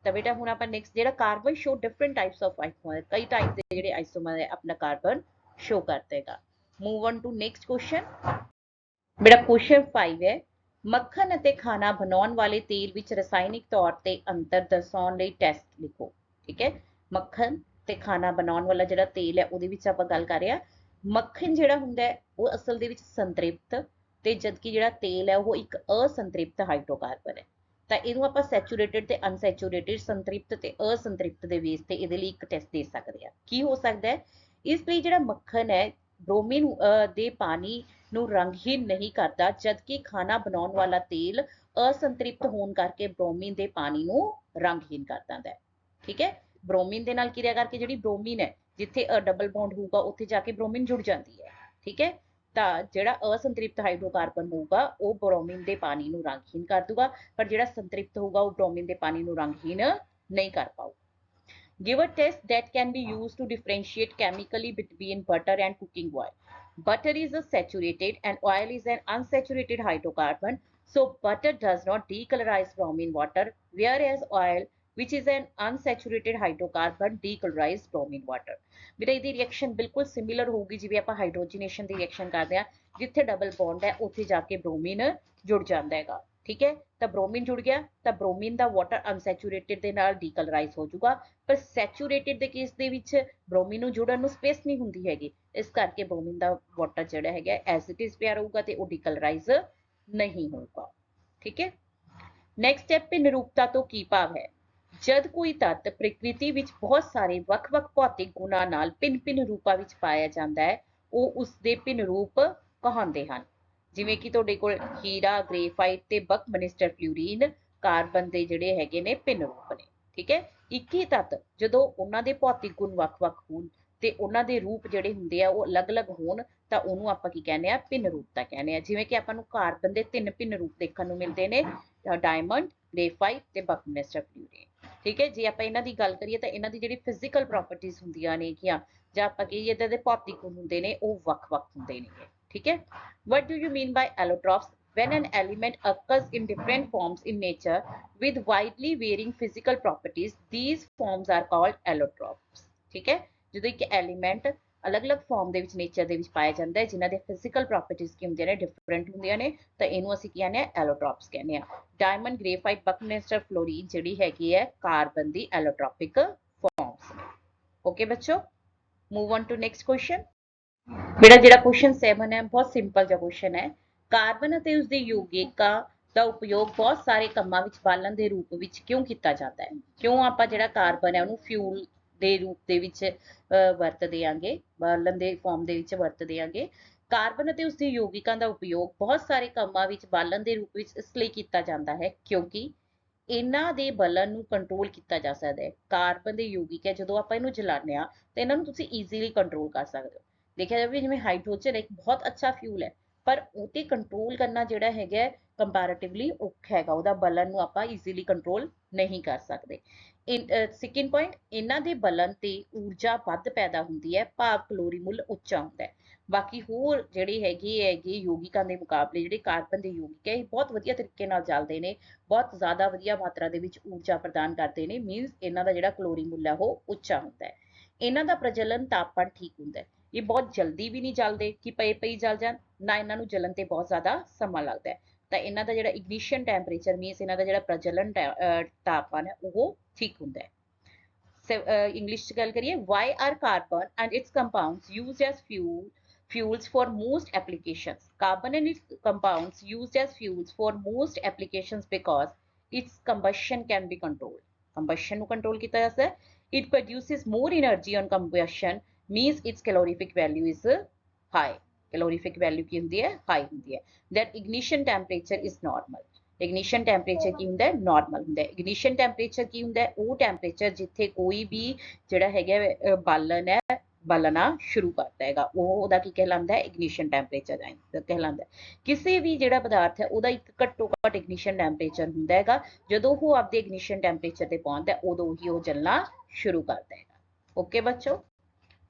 ਤਾਂ ਬੇਟਾ ਹੁਣ ਆਪਾਂ ਨੈਕਸਟ ਜਿਹੜਾ carbon show different types of isomer, ਕਈ ਟਾਈਪ ਦੇ ਜਿਹੜੇ ਆਈਸੋਮਰ ਹੈ ਆਪਣਾ ਕਾਰਬਨ ਸ਼ੋ ਕਰਦੇਗਾ। Move on to next question. ਬੇਟਾ ਕੁਐਸਚਨ 5 ਹੈ, ਮੱਖਣ ਅਤੇ ਖਾਣਾ ਬਣਾਉਣ ਵਾਲੇ ਤੇਲ ਵਿੱਚ ਰਸਾਇਣਿਕ ਤੌਰ ਤੇ ਅੰਤਰ ਦਰਸਾਉਣ ਲਈ ਟੈਸਟ ਲਿਖੋ। ਠੀਕ ਹੈ, ਮੱਖਣ ਤੇ ਖਾਣਾ ਬਣਾਉਣ ਵਾਲਾ ਜਿਹੜਾ ਤੇਲ ਹੈ ਉਹਦੇ ਵਿੱਚ ਆਪਾਂ ਗੱਲ ਕਰ ਰਹੇ ਹਾਂ। ਮੱਖਣ ਜਿਹੜਾ ਹੁੰਦਾ ਹੈ ਉਹ ਅਸਲ ਦੇ ਵਿੱਚ ਸੰਤ੍ਰਿਪਤ ਤੇ ਜਦਕਿ ਜਿਹੜਾ ਤੇਲ ਹੈ ਉਹ ਇੱਕ ਅਸੰਤ੍ਰਿਪਤ ਹਾਈਡਰੋਕਾਰਬਨ ਹੈ। ਤਾਂ ਇਹਨੂੰ ਆਪਾਂ ਸੈਚੂਰੇਟਿਡ ਤੇ ਅਨਸੈਚੂਰੇਟਿਡ, ਸੰਤ੍ਰਿਪਤ ਤੇ ਅਸੰਤ੍ਰਿਪਤ ਦੇ ਬੇਸ ਤੇ ਇਹਦੇ ਲਈ ਇੱਕ ਟੈਸਟ ਦੇ ਸਕਦੇ ਆ। ਕੀ ਹੋ ਸਕਦਾ ਹੈ? ਇਸ ਲਈ ਜਿਹੜਾ ਮੱਖਣ ਹੈ ਬ੍ਰੋਮੀਨ ਦੇ ਪਾਣੀ ਨੂੰ ਰੰਗਹੀਨ ਨਹੀਂ ਕਰਦਾ, ਜਦਕਿ ਖਾਣਾ ਬਣਾਉਣ ਵਾਲਾ ਤੇਲ ਅਸੰਤ੍ਰਿਪਤ ਹੋਣ ਕਰਕੇ ਬ੍ਰੋਮੀਨ ਦੇ ਪਾਣੀ ਨੂੰ ਰੰਗਹੀਨ ਕਰ ਦਿੰਦਾ ਹੈ। ਠੀਕ ਹੈ, ਬ੍ਰੋਮੀਨ ਦੇ ਨਾਲ ਕਿਰਿਆ ਕਰਕੇ ਜਿਹੜੀ ਬ੍ਰੋਮੀਨ ਹੈ ਜਿੱਥੇ ਡਬਲ ਬੌਂਡ ਹੋਊਗਾ ਉੱਥੇ ਜਾ ਕੇ ਬ੍ਰੋਮੀਨ ਜੁੜ ਜਾਂਦੀ ਹੈ। ਠੀਕ ਹੈ, ਤਾਂ ਜਿਹੜਾ ਅਸੰਤ੍ਰਿਪਤ ਹਾਈਡਰੋਕਾਰਬਨ ਹੋਊਗਾ ਉਹ ਬ੍ਰੋਮੀਨ ਦੇ ਪਾਣੀ ਨੂੰ ਰੰਗਹੀਨ ਕਰ ਦੂਗਾ, ਪਰ ਜਿਹੜਾ ਸੰਤ੍ਰਿਪਤ ਹੋਊਗਾ ਉਹ ਬ੍ਰੋਮੀਨ ਦੇ ਪਾਣੀ ਨੂੰ ਰੰਗਹੀਨ ਨਹੀਂ ਕਰ ਪਾਊਗਾ। Give a test that can be used to differentiate chemically between butter and cooking oil. Butter is a saturated and oil is an unsaturated hydrocarbon. So butter does not decolorize bromine water, whereas oil, which is an unsaturated hydrocarbon, decolorize bromine water. बेटा ਇਹਦੀ reaction ਬਿਲਕੁਲ similar ਹੋਊਗੀ ਜਿਵੇਂ ਆਪਾਂ ਹਾਈਡਰੋਜਨੇਸ਼ਨ ਦੀ reaction ਕਰਦੇ ਆ, ਜਿੱਥੇ double bond ਹੈ ਉੱਥੇ ਜਾ ਕੇ ਬ੍ਰੋਮੀਨ ਜੁੜ ਜਾਂਦਾ ਹੈਗਾ। ਠੀਕ ਹੈ, ਤਾਂ ਬ੍ਰੋਮੀਨ ਜੁੜ ਗਿਆ ਤਾਂ ਬ੍ਰੋਮੀਨ ਦਾ ਵਾਟਰ ਅਨਸੈਚੂਰੇਟਿਡ ਦੇ ਨਾਲ ਡੀਕਲਰਾਈਜ਼ ਹੋ ਜਾਊਗਾ, ਪਰ ਸੈਚੂਰੇਟਿਡ ਦੇ ਕੇਸ ਦੇ ਵਿੱਚ ਬ੍ਰੋਮੀਨ ਨੂੰ ਜੁੜਨ ਨੂੰ ਸਪੇਸ ਨਹੀਂ ਹੁੰਦੀ ਹੈਗੀ, ਇਸ ਕਰਕੇ ਬ੍ਰੋਮੀਨ ਦਾ ਵਾਟਰ ਜਿਹੜਾ ਹੈਗਾ ਐਜ਼ ਇਟ ਇਜ਼ ਪਿਆ ਰਹੂਗਾ ਤੇ ਉਹ ਡੀਕਲਰਾਈਜ਼ ਨਹੀਂ ਹੋਊਗਾ। ਠੀਕ ਹੈ, ਨੈਕਸਟ ਸਟੈਪ ਤੇ ਨਿਰੂਪਤਾ ਤੋਂ ਕੀ ਭਾਵ ਹੈ? ਜਦ ਕੋਈ ਤੱਤ ਪ੍ਰਕਿਰਤੀ ਵਿੱਚ ਬਹੁਤ ਸਾਰੇ ਵੱਖ-ਵੱਖ ਭੌਤਿਕ ਗੁਣਾਂ ਨਾਲ ਭਿੰਨ-ਭਿੰਨ ਰੂਪਾਂ ਵਿੱਚ ਪਾਇਆ ਜਾਂਦਾ ਹੈ, ਉਹ ਉਸ ਦੇ ਭਿੰਨ ਰੂਪ ਕਹਾਉਂਦੇ ਹਨ। ਜਿਵੇਂ ਕਿ ਤੁਹਾਡੇ ਕੋਲ ਹੀਰਾ, ਗ੍ਰੇਫਾਈਟ ਤੇ ਬਕਮਿੰਸਟਰ ਫਲੋਰੀਨ ਕਾਰਬਨ ਦੇ ਜਿਹੜੇ ਹੈਗੇ ਨੇ ਭਿੰਨ ਰੂਪ ਨੇ। ਠੀਕ ਹੈ, ਇੱਕ ਹੀ ਤੱਤ ਜਦੋਂ ਉਹਨਾਂ ਦੇ ਭੌਤਿਕ ਗੁਣ ਵੱਖ-ਵੱਖ ਹੋਣ ਤੇ ਉਹਨਾਂ ਦੇ ਰੂਪ ਜਿਹੜੇ ਹੁੰਦੇ ਆ ਉਹ ਅਲੱਗ-ਅਲੱਗ ਹੋਣ ਤਾਂ ਉਹਨੂੰ ਆਪਾਂ ਕੀ ਕਹਿੰਦੇ ਆ? ਭਿੰਨ ਰੂਪਤਾ ਕਹਿੰਦੇ ਆ। ਜਿਵੇਂ ਕਿ ਆਪਾਂ ਨੂੰ ਕਾਰਬਨ ਦੇ 3 ਭਿੰਨ ਰੂਪ ਦੇਖਣ ਨੂੰ ਮਿਲਦੇ ਨੇ, ਡਾਇਮੰਡ, ਗ੍ਰੇਫਾਈਟ ਤੇ ਬਕਮਿੰਸਟਰ ਫਲੋਰੀਨ। ਠੀਕ ਹੈ, ਜੇ ਆਪਾਂ ਇਹਨਾਂ ਦੀ ਗੱਲ ਕਰੀਏ ਤਾਂ ਇਹਨਾਂ ਦੀ ਜਿਹੜੀ ਫਿਜ਼ੀਕਲ ਪ੍ਰੋਪਰਟੀਜ਼ ਹੁੰਦੀਆਂ ਨੇ ਜਾਂ ਆਪਾਂ ਕਹੀਏ ਇਹਦੇ ਦੇ ਭੌਤਿਕ ਗੁਣ ਹੁੰਦੇ ਨੇ ਉਹ ਵੱਖ-ਵੱਖ ਹੁੰਦੇ ਨੇ। ਠੀਕ ਹੈ, what do you mean by allotropes? When an element occurs in different forms in nature with widely varying physical properties, these forms are called allotropes। ਠੀਕ ਹੈ, ਜਦੋਂ ਇੱਕ ਐਲੀਮੈਂਟ ਅਲੱਗ-ਅਲੱਗ ਫਾਰਮ ਦੇ ਵਿੱਚ ਨੇਚਰ ਦੇ ਵਿੱਚ ਪਾਇਆ ਜਾਂਦਾ ਹੈ ਜਿਨ੍ਹਾਂ ਦੇ ਫਿਜ਼ੀਕਲ ਪ੍ਰੋਪਰਟੀਜ਼ ਕੀ ਹੁੰਦੀਆਂ ਨੇ, ਡਿਫਰੈਂਟ ਹੁੰਦੀਆਂ ਨੇ, ਤਾਂ ਇਹਨੂੰ ਅਸੀਂ ਕੀ ਕਹਿੰਦੇ ਆ? ਐਲੋਟ੍ਰੋਪਸ ਕਹਿੰਦੇ ਆ। ਡਾਇਮੰਡ, ਗ੍ਰੇਫਾਈਟ, ਬਕਮਿੰਸਟਰ ਫਲੋਰੀਨ ਜਿਹੜੀ ਹੈਗੀ ਹੈ ਕਾਰਬਨ ਦੀ ਐਲੋਟ੍ਰੋਪਿਕ ਫਾਰਮਸ ਨੇ। ਓਕੇ ਬੱਚੋ, move on to next question. ਮੇਰਾ ਜਿਹੜਾ ਕੁਐਸਚਨ 7 ਹੈ ਬਹੁਤ ਸਿੰਪਲ ਜਿਹਾ ਕੁਐਸਚਨ ਹੈ। ਕਾਰਬਨ ਅਤੇ ਉਸਦੇ ਯੌਗਿਕਾਂ ਦਾ ਉਪਯੋਗ ਬਹੁਤ ਸਾਰੇ ਕੰਮਾਂ ਵਿੱਚ ਬਾਲਣ ਦੇ ਰੂਪ ਵਿੱਚ ਕਿਉਂ ਕੀਤਾ ਜਾਂਦਾ ਹੈ? ਕਿਉਂ ਆਪਾਂ ਜਿਹੜਾ ਕਾਰਬਨ ਹੈ ਉਹਨੂੰ ਫਿਊਲ ਦੇ ਰੂਪ ਦੇ ਵਿੱਚ ਵਰਤਦੇ ਆਂਗੇ, ਬਾਲਣ ਦੇ ਫਾਰਮ ਦੇ ਵਿੱਚ ਵਰਤਦੇ ਆਂਗੇ। ਕਾਰਬਨ ਅਤੇ ਉਸਦੇ ਯੌਗਿਕਾਂ ਦਾ ਉਪਯੋਗ ਬਹੁਤ ਸਾਰੇ ਕੰਮਾਂ ਵਿੱਚ ਬਾਲਣ ਦੇ ਰੂਪ ਵਿੱਚ ਇਸ ਲਈ ਕੀਤਾ ਜਾਂਦਾ ਹੈ ਕਿਉਂਕਿ ਇਹਨਾਂ ਦੇ ਬਲਨ ਨੂੰ ਕੰਟਰੋਲ ਕੀਤਾ ਜਾ ਸਕਦਾ ਹੈ। ਕਾਰਬਨ ਦੇ ਯੌਗਿਕ ਹੈ ਜਦੋਂ ਆਪਾਂ ਇਹਨੂੰ ਜਲਾਉਂਦੇ ਆ ਤਾਂ ਇਹਨਾਂ ਨੂੰ ਤੁਸੀਂ ਈਜ਼ੀਲੀ ਕੰਟਰੋਲ ਕਰ ਸਕਦੇ ਹੋ। ਦੇਖਿਆ ਜਾਵੇ ਜਿਵੇਂ ਹਾਈਡਰੋਜਨ ਇੱਕ ਬਹੁਤ ਅੱਛਾ ਫਿਊਲ ਹੈ ਪਰ ਉਹ ਤੇ ਕੰਟਰੋਲ ਕਰਨਾ ਜਿਹੜਾ ਹੈਗਾ ਕੰਪੈरेटिवली ਔਖਾ ਹੈਗਾ, ਉਹਦਾ ਬਲਨ ਨੂੰ ਆਪਾਂ ਈਜ਼ੀਲੀ ਕੰਟਰੋਲ ਨਹੀਂ ਕਰ ਸਕਦੇ। ਸੈਕਿੰਡ ਪੁਆਇੰਟ, ਇਹਨਾਂ ਦੇ ਬਲਨ ਤੇ ਊਰਜਾ ਵੱਧ ਪੈਦਾ ਹੁੰਦੀ ਹੈ, ਭਾਵ ਕੈਲੋਰੀ ਮੁੱਲ ਉੱਚਾ ਹੁੰਦਾ ਹੈ। ਬਾਕੀ ਹੋਰ ਜਿਹੜੇ ਹੈਗੇ ਯੋਗਿਕਾਂ ਦੇ ਮੁਕਾਬਲੇ ਜਿਹੜੇ ਕਾਰਬਨ ਦੇ ਯੋਗਿਕ ਹੈ ਇਹ ਬਹੁਤ ਵਧੀਆ ਤਰੀਕੇ ਨਾਲ ਚੱਲਦੇ ਨੇ, ਬਹੁਤ ਜ਼ਿਆਦਾ ਵਧੀਆ ਮਾਤਰਾ ਦੇ ਵਿੱਚ ਊਰਜਾ ਪ੍ਰਦਾਨ ਕਰਦੇ ਨੇ, ਮੀਨਸ ਇਹਨਾਂ ਦਾ ਜਿਹੜਾ ਕੈਲੋਰੀ ਮੁੱਲ ਹੈ ਉਹ ਉੱਚਾ ਹੁੰਦਾ ਹੈ। ਇਹਨਾਂ ਦਾ ਪ੍ਰਜਲਨ ਤਾਪਮਾਨ ਠੀਕ ਹੁੰਦਾ ਹੈ, ਇਹ ਬਹੁਤ ਜਲਦੀ ਵੀ ਨਹੀਂ ਜਲਦੇ ਕਿ ਪਈ ਜਲ ਜਾਣ, ਨਾ ਇਹਨਾਂ ਨੂੰ ਜਲਣ ਤੇ ਬਹੁਤ ਜ਼ਿਆਦਾ ਸਮਾਂ ਲੱਗਦਾ ਹੈ। ਤਾਂ ਇਹਨਾਂ ਦਾ ਜਿਹੜਾ ਇਗਨੀਸ਼ਨ ਟੈਂਪਰੇਚਰ ਮੀਨਸ ਇਹਨਾਂ ਦਾ ਜਿਹੜਾ ਪ੍ਰਜਲਨ ਤਾਪਮਾਨ ਹੈ ਉਹ ਠੀਕ ਹੁੰਦਾ ਹੈ। ਇੰਗਲਿਸ਼ 'ਚ ਗੱਲ ਕਰੀਏ, why are carbon and it's compounds used as fuels for most applications. Carbon and its compounds used as fuels for most applications because its combustion can be controlled. Combustion ਨੂੰ control ਕੀਤਾ ਜਾ ਸਕਦਾ ਹੈ। It produces more energy on combustion means its calorific value is high. Calorific value ਕੀ ਹੁੰਦੀ ਹੈ? High ਹੁੰਦੀ ਹੈ। That ignition temperature is normal. Ignition temperature ਕੀ ਹੁੰਦਾ ਹੈ? ਨਾਰਮਲ ਹੁੰਦਾ ਹੈ। ਇਗਨੀਸ਼ਨ ਟੈਂਪਰੇਚਰ ਕੀ ਹੁੰਦਾ ਹੈ? ਉਹ ਟੈਂਪਰੇਚਰ ਜਿੱਥੇ ਕੋਈ ਵੀ ਜਿਹੜਾ ਹੈਗਾ ਬਾਲਣ ਹੈ ਬਲਣਾ ਸ਼ੁਰੂ ਕਰਦਾ ਹੈਗਾ, ਉਹਦਾ ਕੀ ਕਹਿਲਾਉਂਦਾ ਹੈ? ਇਗਨੀਸ਼ਨ ਟੈਂਪਰੇਚਰ ਕਹਿਲਾਉਂਦਾ ਹੈ। ਕਿਸੇ ਵੀ ਜਿਹੜਾ ਪਦਾਰਥ ਹੈ ਉਹਦਾ ਇੱਕ ਘੱਟੋ ਘੱਟ ਇਗਨੀਸ਼ਨ ਟੈਂਪਰੇਚਰ ਹੁੰਦਾ ਹੈਗਾ, ਜਦੋਂ ਉਹ ਆਪਦੇ ਇਗਨੀਸ਼ਨ ਟੈਂਪਰੇਚਰ ਤੇ ਪਹੁੰਚਦਾ ਉਦੋਂ ਹੀ ਉਹ ਜਲਣਾ ਸ਼ੁਰੂ ਕਰਦਾ ਹੈਗਾ। ਓਕੇ ਬੱਚੋ,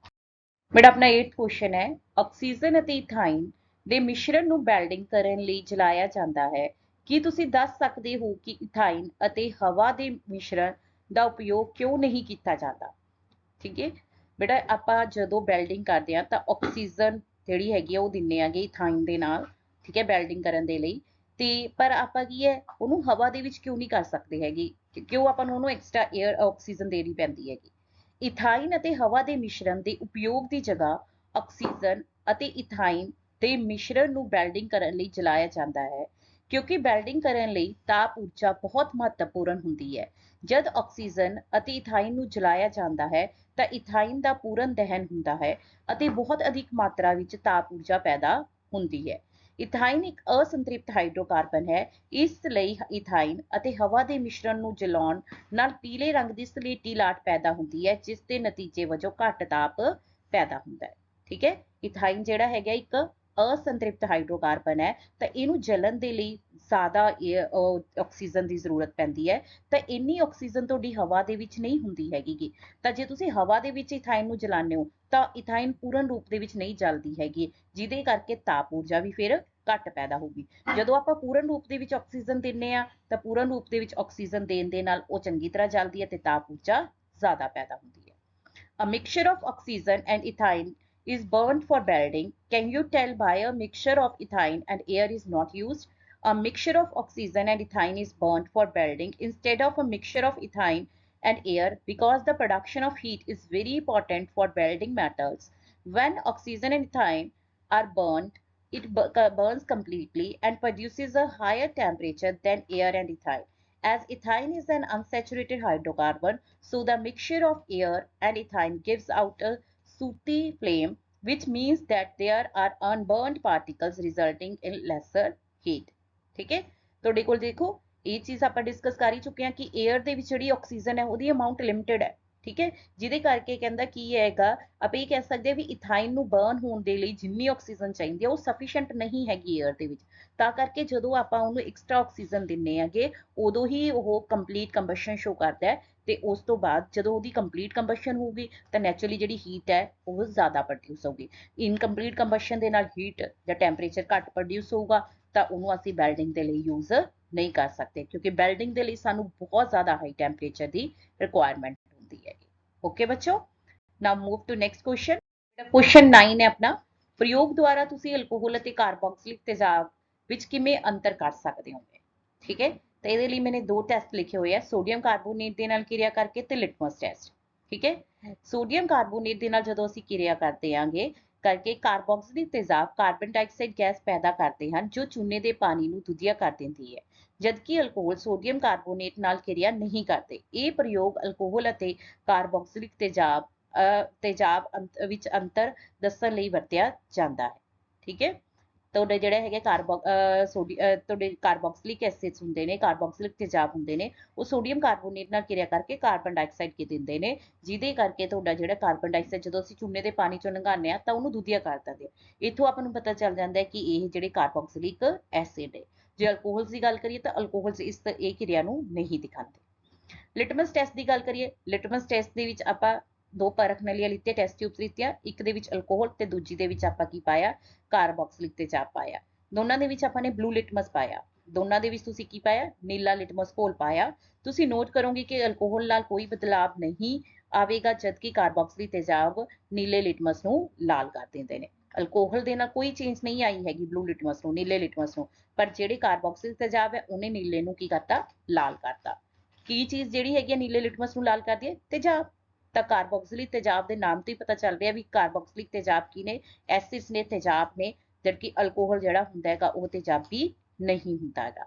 ਬੇਟਾ ਆਪਣਾ 8th ਕੁਐਸਚਨ ਹੈ, ਆਕਸੀਜਨ ਅਤੇ ਇਥਾਈਨ ਦੇ ਮਿਸ਼ਰਣ ਨੂੰ ਵੈਲਡਿੰਗ ਕਰਨ ਲਈ ਜਲਾਇਆ ਜਾਂਦਾ ਹੈ। ਕੀ ਤੁਸੀਂ ਦੱਸ ਸਕਦੇ ਹੋ ਕਿ ਇਥਾਈਨ ਅਤੇ ਹਵਾ ਦੇ ਮਿਸ਼ਰਣ ਦਾ ਉਪਯੋਗ ਕਿਉਂ ਨਹੀਂ ਕੀਤਾ ਜਾਂਦਾ? ਠੀਕ ਹੈ ਬੇਟਾ, ਆਪਾਂ ਜਦੋਂ ਵੈਲਡਿੰਗ ਕਰਦੇ ਹਾਂ ਤਾਂ ਆਕਸੀਜਨ ਜਿਹੜੀ ਹੈਗੀ ਆ ਉਹ ਦਿੰਨੇ ਆਗੇ ਇਥਾਈਨ ਦੇ ਨਾਲ, ਠੀਕ ਹੈ, ਵੈਲਡਿੰਗ ਕਰਨ ਦੇ ਲਈ। ਤੇ ਪਰ ਆਪਾਂ ਕੀ ਹੈ ਉਹਨੂੰ ਹਵਾ ਦੇ ਵਿੱਚ ਕਿਉਂ ਨਹੀਂ ਕਰ ਸਕਦੇ ਹੈਗੇ? ਕਿਉਂ ਆਪਾਂ ਨੂੰ ਉਹਨੂੰ ਐਕਸਟਰਾ ਏਅਰ ਆਕਸੀਜਨ ਦੇਣੀ ਪੈਂਦੀ ਹੈਗੀ? ਇਥਾਈਨ ਅਤੇ ਹਵਾ ਦੇ ਮਿਸ਼ਰਣ ਦੇ ਉਪਯੋਗ ਦੀ ਜਗ੍ਹਾ ਆਕਸੀਜਨ ਅਤੇ ਇਥਾਈਨ ਦੇ ਮਿਸ਼ਰਣ ਨੂੰ ਵੈਲਡਿੰਗ ਕਰਨ ਲਈ ਜਲਾਇਆ ਜਾਂਦਾ ਹੈ, ਕਿਉਂਕਿ ਵੈਲਡਿੰਗ ਕਰਨ ਲਈ ਤਾਪ ਊਰਜਾ ਬਹੁਤ ਮਹੱਤਵਪੂਰਨ ਹੁੰਦੀ ਹੈ। ਜਦ ਆਕਸੀਜਨ ਅਤੇ ਇਥਾਈਨ ਨੂੰ ਜਲਾਇਆ ਜਾਂਦਾ ਹੈ ਤਾਂ ਇਥਾਈਨ ਦਾ ਪੂਰਨ ਦਹਨ ਹੁੰਦਾ ਹੈ ਅਤੇ ਬਹੁਤ ਅਧਿਕ ਮਾਤਰਾ ਵਿੱਚ ਤਾਪ ਊਰਜਾ ਪੈਦਾ ਹੁੰਦੀ ਹੈ। ਇਥਾਈਨ ਇੱਕ ਅਸੰਤ੍ਰਿਪਤ ਹਾਈਡਰੋਕਾਰਬਨ ਹੈ, ਇਸ ਲਈ ਇਥਾਈਨ ਅਤੇ ਹਵਾ ਦੇ ਮਿਸ਼ਰਣ ਨੂੰ ਜਲਾਉਣ ਨਾਲ ਪੀਲੇ ਰੰਗ ਦੀ ਸਲੇਟੀ ਲਾਟ ਪੈਦਾ ਹੁੰਦੀ ਹੈ, ਜਿਸ ਦੇ ਨਤੀਜੇ ਵਜੋਂ ਘੱਟ ਤਾਪ ਪੈਦਾ ਹੁੰਦਾ ਹੈ। ਠੀਕ ਹੈ, ਇਥਾਈਨ ਜਿਹੜਾ ਹੈਗਾ ਇੱਕ ਅਸੰਤ੍ਰਿਪਤ ਹਾਈਡਰੋਕਾਰਬਨ ਹੈ, ਤਾਂ ਇਹਨੂੰ ਜਲਣ ਦੇ ਲਈ ਜ਼ਿਆਦਾ ਆਕਸੀਜਨ ਦੀ ਜ਼ਰੂਰਤ ਪੈਂਦੀ ਹੈ, ਤਾਂ ਇੰਨੀ ਆਕਸੀਜਨ ਤੁਹਾਡੀ ਹਵਾ ਦੇ ਵਿੱਚ ਨਹੀਂ ਹੁੰਦੀ ਹੈਗੀ। ਤਾਂ ਜੇ ਤੁਸੀਂ ਹਵਾ ਦੇ ਵਿੱਚ ਇਥਾਈਨ ਨੂੰ ਜਲਾਉਂਦੇ ਹੋ ਤਾਂ ਇਥਾਈਨ ਪੂਰਨ ਰੂਪ ਦੇ ਵਿੱਚ ਨਹੀਂ ਜਲਦੀ ਹੈਗੀ, ਜਿਹਦੇ ਕਰਕੇ ਤਾਪ ਊਰਜਾ ਵੀ ਫਿਰ ਘੱਟ ਪੈਦਾ ਹੋਊਗੀ। ਜਦੋਂ ਆਪਾਂ ਪੂਰਨ ਰੂਪ ਦੇ ਵਿੱਚ ਆਕਸੀਜਨ ਦਿੰਨੇ ਆ ਤਾਂ ਪੂਰਨ ਰੂਪ ਦੇ ਵਿੱਚ ਆਕਸੀਜਨ ਦੇਣ ਦੇ ਨਾਲ ਉਹ ਚੰਗੀ ਤਰ੍ਹਾਂ ਜਲਦੀ ਹੈ ਤੇ ਤਾਪ ਊਰਜਾ ਜ਼ਿਆਦਾ ਪੈਦਾ ਹੁੰਦੀ ਹੈ। A mixture of oxygen and ethane is burned for welding. Can you tell why a mixture of ethane and air is not used? A mixture of oxygen and ethane is burned for welding instead of a mixture of ethane and air because the production of heat is very important for welding metals. When oxygen and ethane are burned, it burns completely and produces a higher temperature than air and ethane. As ethane is an unsaturated hydrocarbon, so the mixture of air and ethane gives out a sooty flame, which means that there are unburned particles resulting in lesser heat. ठीक है, ਤੁਹਾਡੇ ਕੋਲ ਦੇਖੋ ਇਹ ਚੀਜ਼ ਆਪਾਂ discuss ਕਰ ਹੀ ਚੁੱਕੇ ਹਾਂ ਕਿ 에ਅਰ ਦੇ ਵਿੱਚ ਜਿਹੜੀ ਆਕਸੀਜਨ ਹੈ ਉਹਦੀ ਅਮਾਉਂਟ ਲਿਮਿਟਡ ਹੈ। ਠੀਕ ਹੈ, ਜਿਹਦੇ ਕਰਕੇ ਕਹਿੰਦਾ ਕੀ ਹੈਗਾ, ਆਪਾਂ ਇਹ ਕਹਿ ਸਕਦੇ ਹਾਂ ਵੀ ਇਥਾਈਨ ਨੂੰ ਬਰਨ ਹੋਣ ਦੇ ਲਈ ਜਿੰਨੀ ਆਕਸੀਜਨ ਚਾਹੀਦੀ ਹੈ ਉਹ ਸਫੀਸ਼ੀਐਂਟ ਨਹੀਂ ਹੈਗੀ 에ਅਰ ਦੇ ਵਿੱਚ, ਤਾਂ ਕਰਕੇ ਜਦੋਂ ਆਪਾਂ ਉਹਨੂੰ ਐਕਸਟਰਾ ਆਕਸੀਜਨ ਦਿੰਨੇ ਆਗੇ ਉਦੋਂ ਹੀ ਉਹ ਕੰਪਲੀਟ ਕੰਬਸ਼ਨ ਸ਼ੋ ਕਰਦਾ ਹੈ, ਤੇ ਉਸ ਤੋਂ ਬਾਅਦ ਜਦੋਂ ਉਹਦੀ ਕੰਪਲੀਟ ਕੰਬਸ਼ਨ ਹੋਊਗੀ ਤਾਂ ਨੈਚੁਰਲੀ ਜਿਹੜੀ ਹੀਟ ਹੈ ਉਹ ਜ਼ਿਆਦਾ ਪ੍ਰੋਡਿਊਸ ਹੋਊਗੀ। ਇਨਕੰਪਲੀਟ ਕੰਬਸ਼ਨ ਦੇ ਨਾਲ ਹੀਟ ਜਾਂ ਟੈਂਪਰੇਚਰ ਘੱਟ ਪ੍ਰੋਡਿਊਸ ਹੋਊਗਾ ਤਾਂ ਉਹਨੂੰ ਅਸੀਂ ਵੈਲਡਿੰਗ ਦੇ ਲਈ ਯੂਜ਼ ਨਹੀਂ ਕਰ ਸਕਦੇ, ਕਿਉਂਕਿ ਵੈਲਡਿੰਗ ਦੇ ਲਈ ਸਾਨੂੰ ਬਹੁਤ ਜ਼ਿਆਦਾ ਹਾਈ ਟੈਂਪਰੇਚਰ ਦੀ ਰਿਕੁਆਇਰਮੈਂਟ ਹੁੰਦੀ ਹੈ। ਓਕੇ ਬੱਚੋ, now move to next question. Question 9 ਹੈ ਆਪਣਾ, ਪ੍ਰਯੋਗ ਦੁਆਰਾ ਤੁਸੀਂ ਅਲਕੋਹਲ ਅਤੇ ਕਾਰਬੋਕਸਿਲਿਕ ਤੇਜ਼ਾਬ ਵਿੱਚ ਕਿਵੇਂ ਅੰਤਰ ਕਰ ਸਕਦੇ ਹੋਗੇ? ਠੀਕ ਹੈ, ਤਾਂ ਇਹਦੇ ਲਈ ਮੈंने ਦੋ ਟੈਸਟ ਲਿਖੇ ਹੋਏ ਆ, ਸੋਡੀਅਮ ਕਾਰਬੋਨੇਟ ਦੇ ਨਾਲ ਕਿਰਿਆ ਕਰਕੇ ਤੇ ਲਿਟਮਸ ਟੈਸਟ। ਠੀਕ ਹੈ, ਸੋਡੀਅਮ ਕਾਰਬੋਨੇਟ ਦੇ ਨਾਲ ਜਦੋਂ ਅਸੀਂ ਕਿਰਿਆ ਕਰਦੇ ਆਂਗੇ ਕਰਕੇ ਕਾਰਬੋਕਸਿਲਿਕ ਤੇਜ਼ਾਬ ਕਾਰਬਨ ਡਾਈਆਕਸਾਈਡ ਗੈਸ ਪੈਦਾ ਕਰਦੇ ਹਨ, ਜੋ ਚੂਨੇ ਦੇ ਪਾਣੀ ਨੂੰ ਦੁੱਧੀਆ ਕਰ ਦਿੰਦੀ ਹੈ, ਜਦਕਿ ਅਲਕੋਹਲ ਸੋਡੀਅਮ ਕਾਰਬੋਨੇਟ ਨਾਲ ਕਿਰਿਆ ਨਹੀਂ ਕਰਦੇ। ਇਹ ਪ੍ਰਯੋਗ ਅਲਕੋਹਲ ਅਤੇ ਕਾਰਬੋਕਸਿਲਿਕ ਤੇਜ਼ਾਬ ਵਿੱਚ ਅੰਤਰ ਦੱਸਣ ਲਈ ਵਰਤਿਆ ਜਾਂਦਾ ਹੈ। ਠੀਕ ਹੈ, ਤੁਹਾਡੇ ਜਿਹੜੇ ਹੈਗੇ ਤੁਹਾਡੇ ਕਾਰਬੋਕਸਿਲਿਕ ਐਸਿਡਸ ਹੁੰਦੇ ਨੇ, ਕਾਰਬੋਕਸਿਲਿਕ ਤੇਜ਼ਾਬ ਹੁੰਦੇ ਨੇ, ਉਹ ਸੋਡੀਅਮ ਕਾਰਬੋਨੇਟ ਨਾਲ ਕਿਰਿਆ ਕਰਕੇ ਕਾਰਬਨ ਡਾਈਆਕਸਾਈਡ ਕੀ ਦਿੰਦੇ ਨੇ, ਜਿਹਦੇ ਕਰਕੇ ਤੁਹਾਡਾ ਜਿਹੜਾ ਕਾਰਬਨ ਡਾਈਆਕਸਾਈਡ ਜਦੋਂ ਅਸੀਂ ਚੂਨੇ ਦੇ ਪਾਣੀ ਚੋਂ ਲੰਘਾਉਂਦੇ ਆ ਤਾਂ ਉਹਨੂੰ ਦੁੱਧੀਆ ਕਰ ਦਿੰਦੇ ਆ। ਇੱਥੋਂ ਆਪਾਂ ਨੂੰ ਪਤਾ ਚੱਲ ਜਾਂਦਾ ਹੈ ਕਿ ਇਹ ਜਿਹੜੇ ਕਾਰਬੋਕਸਿਲਿਕ ਐਸਿਡ ਹੈ। ਜੇ ਅਲਕੋਹਲ ਦੀ ਗੱਲ ਕਰੀਏ ਤਾਂ ਅਲਕੋਹਲ ਇਹ ਕਿਰਿਆ ਨੂੰ ਨਹੀਂ ਦਿਖਾਉਂਦੇ। ਲਿਟਮਸ ਟੈਸਟ ਦੀ ਗੱਲ ਕਰੀਏ, ਲਿਟਮਸ ਟੈਸਟ ਦੇ ਵਿੱਚ ਆਪਾਂ ਦੋ ਪਰਖ ਨਲੀਆਂ ਲਿੱਤੀਆਂ, ਟੈਸਟ ਟਿਊਬਸ ਲਿੱਤੀਆਂ, ਇੱਕ ਦੇ ਵਿੱਚ ਅਲਕੋਹਲ ਤੇ ਦੂਜੀ ਦੇ ਵਿੱਚ ਆਪਾਂ ਕੀ ਪਾਇਆ, ਕਾਰਬੋਕਸਿਲਿਕ ਤੇਜ਼ਾਬ ਪਾਇਆ। ਦੋਨਾਂ ਦੇ ਵਿੱਚ ਆਪਾਂ ਨੇ ਬਲੂ ਲਿਟਮਸ ਪਾਇਆ, ਦੋਨਾਂ ਦੇ ਵਿੱਚ ਤੁਸੀਂ ਕੀ ਪਾਇਆ, ਨੀਲਾ ਲਿਟਮਸ ਘੋਲ ਪਾਇਆ। ਤੁਸੀਂ ਨੋਟ ਕਰੋਗੇ ਕਿ ਅਲਕੋਹਲ ਨਾਲ ਕੋਈ ਬਦਲਾਵ ਨਹੀਂ ਆਵੇਗਾ, ਜਦਕਿ ਕਾਰਬੋਕਸਿਲਿਕ ਤੇਜ਼ਾਬ ਨੀਲੇ ਲਿਟਮਸ ਨੂੰ ਲਾਲ ਕਰ ਦਿੰਦੇ ਨੇ। ਅਲਕੋਹਲ ਦੇ ਨਾਲ ਕੋਈ ਚੇਂਜ ਨਹੀਂ ਆਈ ਹੈਗੀ ਬਲੂ ਲਿਟਮਸ ਨੂੰ, ਨੀਲੇ ਲਿਟਮਸ ਨੂੰ, ਪਰ ਜਿਹੜੇ ਕਾਰਬੋਕਸਿਲਿਕ ਤੇਜ਼ਾਬ ਹੈ ਉਹਨੇ ਨੀਲੇ ਨੂੰ ਕੀ ਕਰਤਾ, ਲਾਲ ਕਰਤਾ। ਕੀ ਚੀਜ਼ ਜਿਹੜੀ ਹੈਗੀ ਹੈ ਨੀਲੇ ਲਿਟਮਸ ਨੂੰ ਲਾਲ ਕਰਦੀ ਹੈ, ਤੇਜ਼ਾਬ। ਤਾਂ ਕਾਰਬੋਕਸਿਲਿਕ ਤੇਜ਼ਾਬ ਦੇ ਨਾਮ ਤੋਂ ਹੀ ਪਤਾ ਚੱਲ ਰਿਹਾ ਵੀ ਕਾਰਬੋਕਸਿਲਿਕ ਤੇਜ਼ਾਬ ਕੀ ਨੇ, ਐਸਿਡਸ ਨੇ, ਤੇਜ਼ਾਬ ਨੇ, ਜਦਕਿ ਅਲਕੋਹਲ ਜਿਹੜਾ ਹੁੰਦਾ ਹੈਗਾ ਉਹ ਤੇਜ਼ਾਬੀ ਨਹੀਂ ਹੁੰਦਾ ਹੈਗਾ।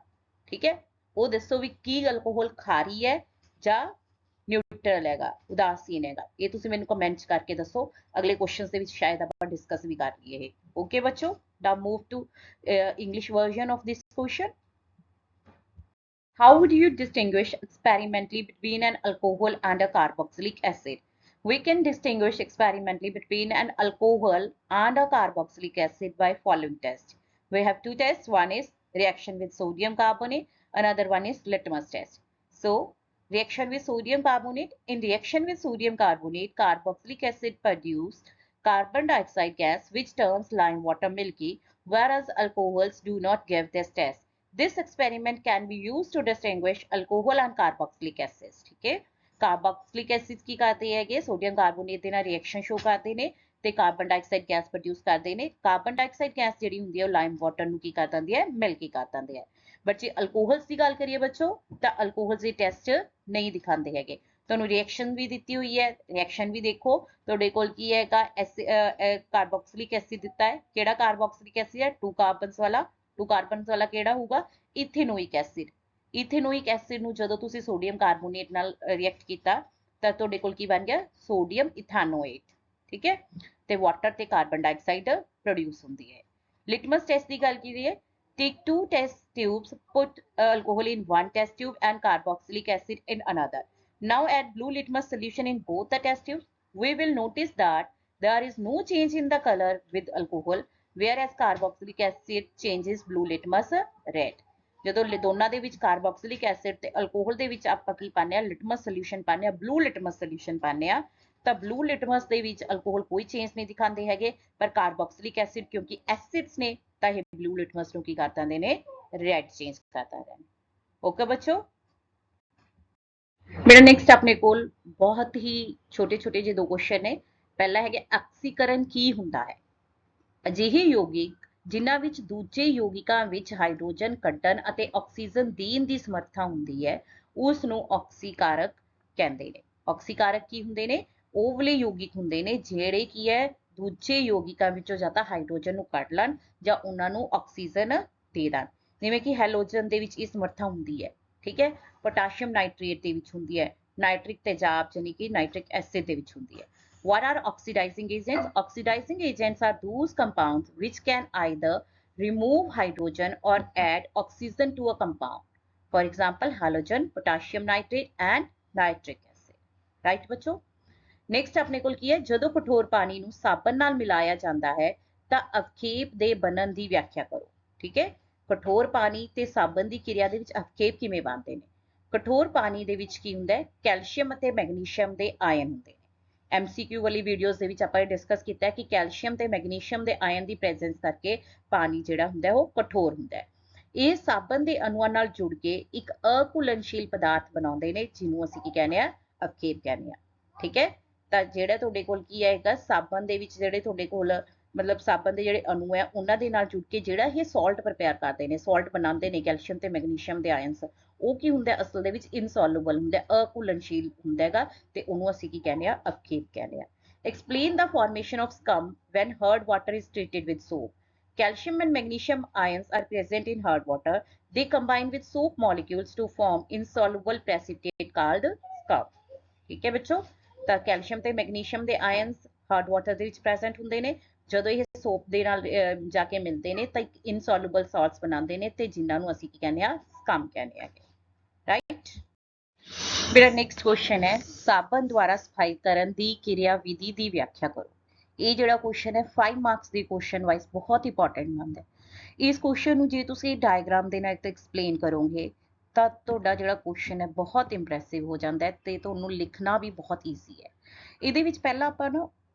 ਠੀਕ ਹੈ, ਉਹ ਦੱਸੋ ਵੀ ਕੀ ਅਲਕੋਹਲ ਖਾਰੀ ਹੈ ਜਾਂ ਨਿਊਟਰਲ ਹੈਗਾ, ਉਦਾਸੀਨ ਹੈਗਾ। ਇਹ ਤੁਸੀਂ ਮੈਨੂੰ ਕਮੈਂਟਸ ਕਰਕੇ ਦੱਸੋ, ਅਗਲੇ ਕੁਐਸਚਨਸ ਦੇ ਵਿੱਚ ਸ਼ਾਇਦ ਆਪਾਂ ਡਿਸਕਸ ਵੀ ਕਰ ਲਈਏ ਇਹ। ਓਕੇ ਬੱਚੋ, now move to English version of this question. How would you distinguish experimentally between an alcohol and a carboxylic acid? We can distinguish experimentally between an alcohol and a carboxylic acid by following tests. We have two tests. One is reaction with sodium carbonate. Another one is litmus test. So, reaction with sodium carbonate. In reaction with sodium carbonate, carboxylic acid produce carbon dioxide gas which turns lime water milky, whereas alcohols do not give this test. This experiment can be used to distinguish alcohol and carboxylic acids. ठीक है, carboxylic acid की करते हैं sodium carbonate ਦੇ ਨਾਲ reaction show ਕਰਦੇ ਨੇ ਤੇ ਕਾਰਬਨ ਡਾਈਆਕਸਾਈਡ ਗੈਸ ਪ੍ਰੋਡਿਊਸ ਕਰਦੇ ਨੇ। ਕਾਰਬਨ ਡਾਈਆਕਸਾਈਡ ਗੈਸ ਜਿਹੜੀ ਹੁੰਦੀ ਹੈ ਉਹ ਲਾਈਮ ਵਾਟਰ ਨੂੰ ਕੀ ਕਰ ਦਿੰਦੀ ਹੈ, ਮਿਲਕੀ ਕਰ ਦਿੰਦੀ ਹੈ। ਬਟ ਜੇ ਅਲਕੋਹਲਸ ਦੀ ਗੱਲ ਕਰੀਏ ਬੱਚੋ ਤਾਂ ਅਲਕੋਹਲਸ ਦੇ ਟੈਸਟ ਨਹੀਂ ਦਿਖਾਉਂਦੇ ਹੈਗੇ। ਤੁਹਾਨੂੰ ਰਿਐਕਸ਼ਨ ਵੀ ਦਿੱਤੀ ਹੋਈ ਹੈ, ਰਿਐਕਸ਼ਨ ਵੀ ਦੇਖੋ ਤੁਹਾਡੇ ਕੋਲ ਕੀ ਹੈਗਾ, ਕਾਰਬੋਕਸਿਲਿਕ ਐਸਿਡ ਦਿੱਤਾ ਹੈ। ਕਿਹੜਾ ਕਾਰਬੋਕਸਿਲਿਕ ਐਸਿਡ ਹੈ, 2 ਕਾਰਬਨਸ ਵਾਲਾ। 2 ਕਾਰਬਨਸ ਵਾਲਾ ਕਿਹੜਾ ਹੋਊਗਾ, ਇਥेनोइक ਐਸਿਡ। ਇਥेनोइक ਐਸਿਡ ਨੂੰ ਜਦੋਂ ਤੁਸੀਂ ਸੋਡੀਅਮ ਕਾਰਬੋਨੇਟ ਨਾਲ ਰਿਐਕਟ ਕੀਤਾ ਤਾਂ ਤੁਹਾਡੇ ਕੋਲ ਕੀ ਬਣ ਗਿਆ, ਸੋਡੀਅਮ ਇਥਾਨੋਏਟ। ਠੀਕ ਹੈ, ਤੇ ਵਾਟਰ ਤੇ ਕਾਰਬਨ ਡਾਈਆਕਸਾਈਡ ਪ੍ਰੋਡਿਊਸ ਹੁੰਦੀ ਹੈ। ਲਿਟਮਸ ਟੈਸਟ ਦੀ ਗੱਲ ਕਰੀਏ, take 2 test tubes, put alcohol in one test tube and carboxylic acid in another. Now add blue litmus solution in both the test tubes. We will notice that there is no change in the color with alcohol, whereas carboxylic acid changes blue litmus red. ਜਦੋਂ ਦੋਨਾਂ ਦੇ ਵਿੱਚ ਕਾਰਬੋਕਸਿਲਿਕ acid ਤੇ alcohol ਦੇ ਵਿੱਚ ਆਪਾਂ ਕੀ ਪਾਉਂਦੇ ਆ, ਲਿਟਮਸ ਸੋਲੂਸ਼ਨ ਪਾਉਂਦੇ ਆ, ਬਲੂ ਲਿਟਮਸ ਸੋਲੂਸ਼ਨ ਪਾਉਂਦੇ ਆ, ਤਾਂ ਬਲੂ ਲਿਟਮਸ ਦੇ ਵਿੱਚ ਅਲਕੋਹਲ ਕੋਈ ਚੇਂਜ ਨਹੀਂ ਦਿਖਾਉਂਦੇ ਹੈਗੇ, ਪਰ ਕਾਰਬੋਕਸਿਲਿਕ ਐਸਿਡ ਕਿਉਂਕਿ ਐਸਿਡਸ ਨੇ ਤਾਂ ਇਹ ਬਲੂ ਲਿਟਮਸ ਨੂੰ ਕੀ ਕਰ ਦਿੰਦੇ ਨੇ, ਰੈਡ ਚੇਂਜ ਕਰ ਦਿੰਦੇ ਨੇ। ਓਕੇ ਬੱਚੋ, ਮੇਰਾ ਨੈਕਸਟ ਆਪਣੇ ਕੋਲ ਬਹੁਤ ਹੀ ਛੋਟੇ ਛੋਟੇ ਜਿਹੇ ਦੋ ਕੁਐਸਚਨ ਨੇ। ਪਹਿਲਾ ਹੈਗਾ ਆਕਸੀਕਰਨ ਕੀ ਹੁੰਦਾ ਹੈ। ਅਜਿਹੇ ਯੌਗਿਕ ਜਿਨ੍ਹਾਂ ਵਿੱਚ ਦੂਜੇ ਯੌਗਿਕਾਂ ਵਿੱਚ ਹਾਈਡਰੋਜਨ ਕੱਢਣ ਅਤੇ ਆਕਸੀਜਨ ਦੇਣ ਦੀ ਸਮਰੱਥਾ ਹੁੰਦੀ ਹੈ ਉਸ ਨੂੰ ਆਕਸੀਕਾਰਕ ਕਹਿੰਦੇ ਨੇ। ਆਕਸੀਕਾਰਕ ਕੀ ਹੁੰਦੇ ਨੇ, ਉਹ ਵਾਲੇ ਯੌਗਿਕ ਹੁੰਦੇ ਨੇ ਜਿਹੜੇ ਕੀ ਹੈ ਦੂਜੇ ਯੌਗਿਕਾਂ ਵਿੱਚੋਂ ਜਾਂ ਤਾਂ ਹਾਈਡਰੋਜਨ ਨੂੰ ਕੱਢ ਲੈਣ ਜਾਂ ਉਹਨਾਂ ਨੂੰ ਆਕਸੀਜਨ ਦੇ ਦੇਣ। ਜਿਵੇਂ ਕਿ ਹੈਲੋਜਨ ਦੇ ਵਿੱਚ ਇਹ ਸਮਰੱਥਾ ਹੁੰਦੀ ਹੈ। ਠੀਕ ਹੈ, ਪੋਟਾਸ਼ੀਅਮ ਨਾਈਟ੍ਰੇਟ ਦੇ ਵਿੱਚ ਹੁੰਦੀ ਹੈ, ਨਾਈਟ੍ਰਿਕ ਤੇਜ਼ਾਬ ਯਾਨੀ ਕਿ ਨਾਈਟ੍ਰਿਕ ਐਸਿਡ ਦੇ ਵਿੱਚ ਹੁੰਦੀ ਹੈ। What are oxidizing agents? Oxidizing agents are those compounds which can either remove hydrogen or add oxygen to a compound. For example, halogen, potassium nitrate and nitric acid. Right ਬੱਚੋ? Next ਆਪਣੇ ਕੋਲ ਕੀ ਹੈ, ਜਦੋਂ ਕਠੋਰ ਪਾਣੀ ਨੂੰ ਸਾਬਣ ਨਾਲ ਮਿਲਾਇਆ ਜਾਂਦਾ ਹੈ ਤਾਂ ਅਵਖੇਪ ਦੇ ਬਣਨ ਦੀ ਵਿਆਖਿਆ ਕਰੋ। ਠੀਕ ਹੈ, ਕਠੋਰ ਪਾਣੀ ਤੇ ਸਾਬਣ ਦੀ ਕਿਰਿਆ ਦੇ ਵਿੱਚ ਅਵਖੇਪ ਕਿਵੇਂ ਬਣਦੇ ਨੇ। ਕਠੋਰ ਪਾਣੀ ਦੇ ਵਿੱਚ ਕੀ ਹੁੰਦਾ ਹੈ, ਕੈਲਸ਼ੀਅਮ ਅਤੇ ਮੈਗਨੀਸ਼ੀਅਮ ਦੇ ਆਇਨ ਹੁੰਦੇ ਨੇ। MCQ ਵਾਲੀ ਵੀਡੀਓਜ਼ ਦੇ ਵਿੱਚ ਆਪਾਂ ਇਹ ਡਿਸਕਸ ਕੀਤਾ ਹੈ ਕਿ ਕੈਲਸ਼ੀਅਮ ਤੇ ਮੈਗਨੀਸ਼ੀਅਮ ਦੇ ਆਇਨ ਦੀ ਪ੍ਰੈਜ਼ੈਂਸ ਕਰਕੇ ਪਾਣੀ ਜਿਹੜਾ ਹੁੰਦਾ ਉਹ ਕਠੋਰ ਹੁੰਦਾ ਹੈ। ਇਹ ਸਾਬਣ ਦੇ ਅਣੂਆਂ ਨਾਲ ਜੁੜ ਕੇ ਇੱਕ ਅਘੁਲਨਸ਼ੀਲ ਪਦਾਰਥ ਬਣਾਉਂਦੇ ਨੇ ਜਿਹਨੂੰ ਅਸੀਂ ਕੀ ਕਹਿੰਦੇ ਆ, ਅਵਖੇਪ ਕਹਿੰਦੇ ਆ। ਠੀਕ ਹੈ, ਤਾਂ ਜਿਹੜਾ ਤੁਹਾਡੇ ਕੋਲ ਕੀ ਆਏਗਾ, ਸਾਬਣ ਦੇ ਵਿੱਚ ਜਿਹੜੇ ਤੁਹਾਡੇ ਕੋਲ ਮਤਲਬ ਸਾਬਣ ਦੇ ਜਿਹੜੇ ਅਣੂ ਹੈ ਉਹਨਾਂ ਦੇ ਨਾਲ ਜੁੜ ਕੇ ਜਿਹੜਾ ਇਹ ਸਾਲਟ ਪ੍ਰਪੇਅਰ ਕਰਦੇ ਨੇ, ਸਾਲਟ ਬਣਾਉਂਦੇ ਨੇ ਕੈਲਸ਼ੀਅਮ ਤੇ ਮੈਗਨੀਸ਼ੀਅਮ ਦੇ ਆਇਨਸ, ਉਹ ਕੀ ਹੁੰਦਾ ਅਸਲ ਦੇ ਵਿੱਚ ਇਨਸੋਲੂਬਲ ਹੁੰਦਾ, ਅਘੁਲਨਸ਼ੀਲ ਹੁੰਦਾ ਹੈਗਾ ਤੇ ਉਹਨੂੰ ਅਸੀਂ ਕੀ ਕਹਿੰਦੇ ਆ, ਅਵਖੇਪ ਕਹਿੰਦੇ ਆ। Explain the formation of scum when hard water is treated with soap. Calcium and magnesium ions are present in hard water. They combine with soap molecules to form insoluble precipitate called scum. ਠੀਕ ਹੈ ਬੱਚੋ, ਤਾਂ calcium ਤੇ magnesium ਦੇ ions hard water ਦੇ ਵਿੱਚ present ਹੁੰਦੇ ਨੇ। ਜਦੋਂ ਇਹ ਸੋਪ ਦੇ ਨਾਲ ਜਾ ਕੇ ਮਿਲਦੇ ਨੇ ਤਾਂ ਇੱਕ ਇਨਸੋਲੂਬਲ ਸਾਲਟਸ ਬਣਾਉਂਦੇ ਨੇ ਤੇ ਜਿਨ੍ਹਾਂ ਨੂੰ ਅਸੀਂ ਕੀ ਕਹਿੰਦੇ ਆ, ਸਕਮ ਕਹਿੰਦੇ ਆ। ਰਾਈਟ, ਮੇਰਾ ਨੈਕਸਟ ਕੁਐਸਚਨ ਹੈ ਸਾਬਣ ਦੁਆਰਾ ਸਫਾਈ ਕਰਨ ਦੀ ਕਿਰਿਆ ਵਿਧੀ ਦੀ ਵਿਆਖਿਆ ਕਰੋ। ਇਹ ਜਿਹੜਾ ਕੁਐਸਚਨ ਹੈ 5 ਮਾਰਕਸ ਦੀ ਕੁਐਸਚਨ ਵਾਈਜ਼ ਬਹੁਤ ਇੰਪੋਰਟੈਂਟ ਹੁੰਦਾ ਹੈ। ਇਸ ਕੁਐਸਚਨ ਨੂੰ ਜੇ ਤੁਸੀਂ ਡਾਇਗਰਾਮ ਦੇ ਨਾਲ ਐਕਸਪਲੇਨ ਕਰੋਗੇ ਤਾਂ ਤੁਹਾਡਾ ਜਿਹੜਾ ਕੁਐਸਚਨ ਹੈ ਬਹੁਤ ਇੰਪ੍ਰੈਸਿਵ ਹੋ ਜਾਂਦਾ ਹੈ ਤੇ ਤੁਹਾਨੂੰ ਲਿਖਣਾ ਵੀ ਬਹੁਤ ਈਜ਼ੀ ਹੈ। ਇਹਦੇ ਵਿੱਚ ਪਹਿਲਾਂ ਆਪਾਂ ਨਾ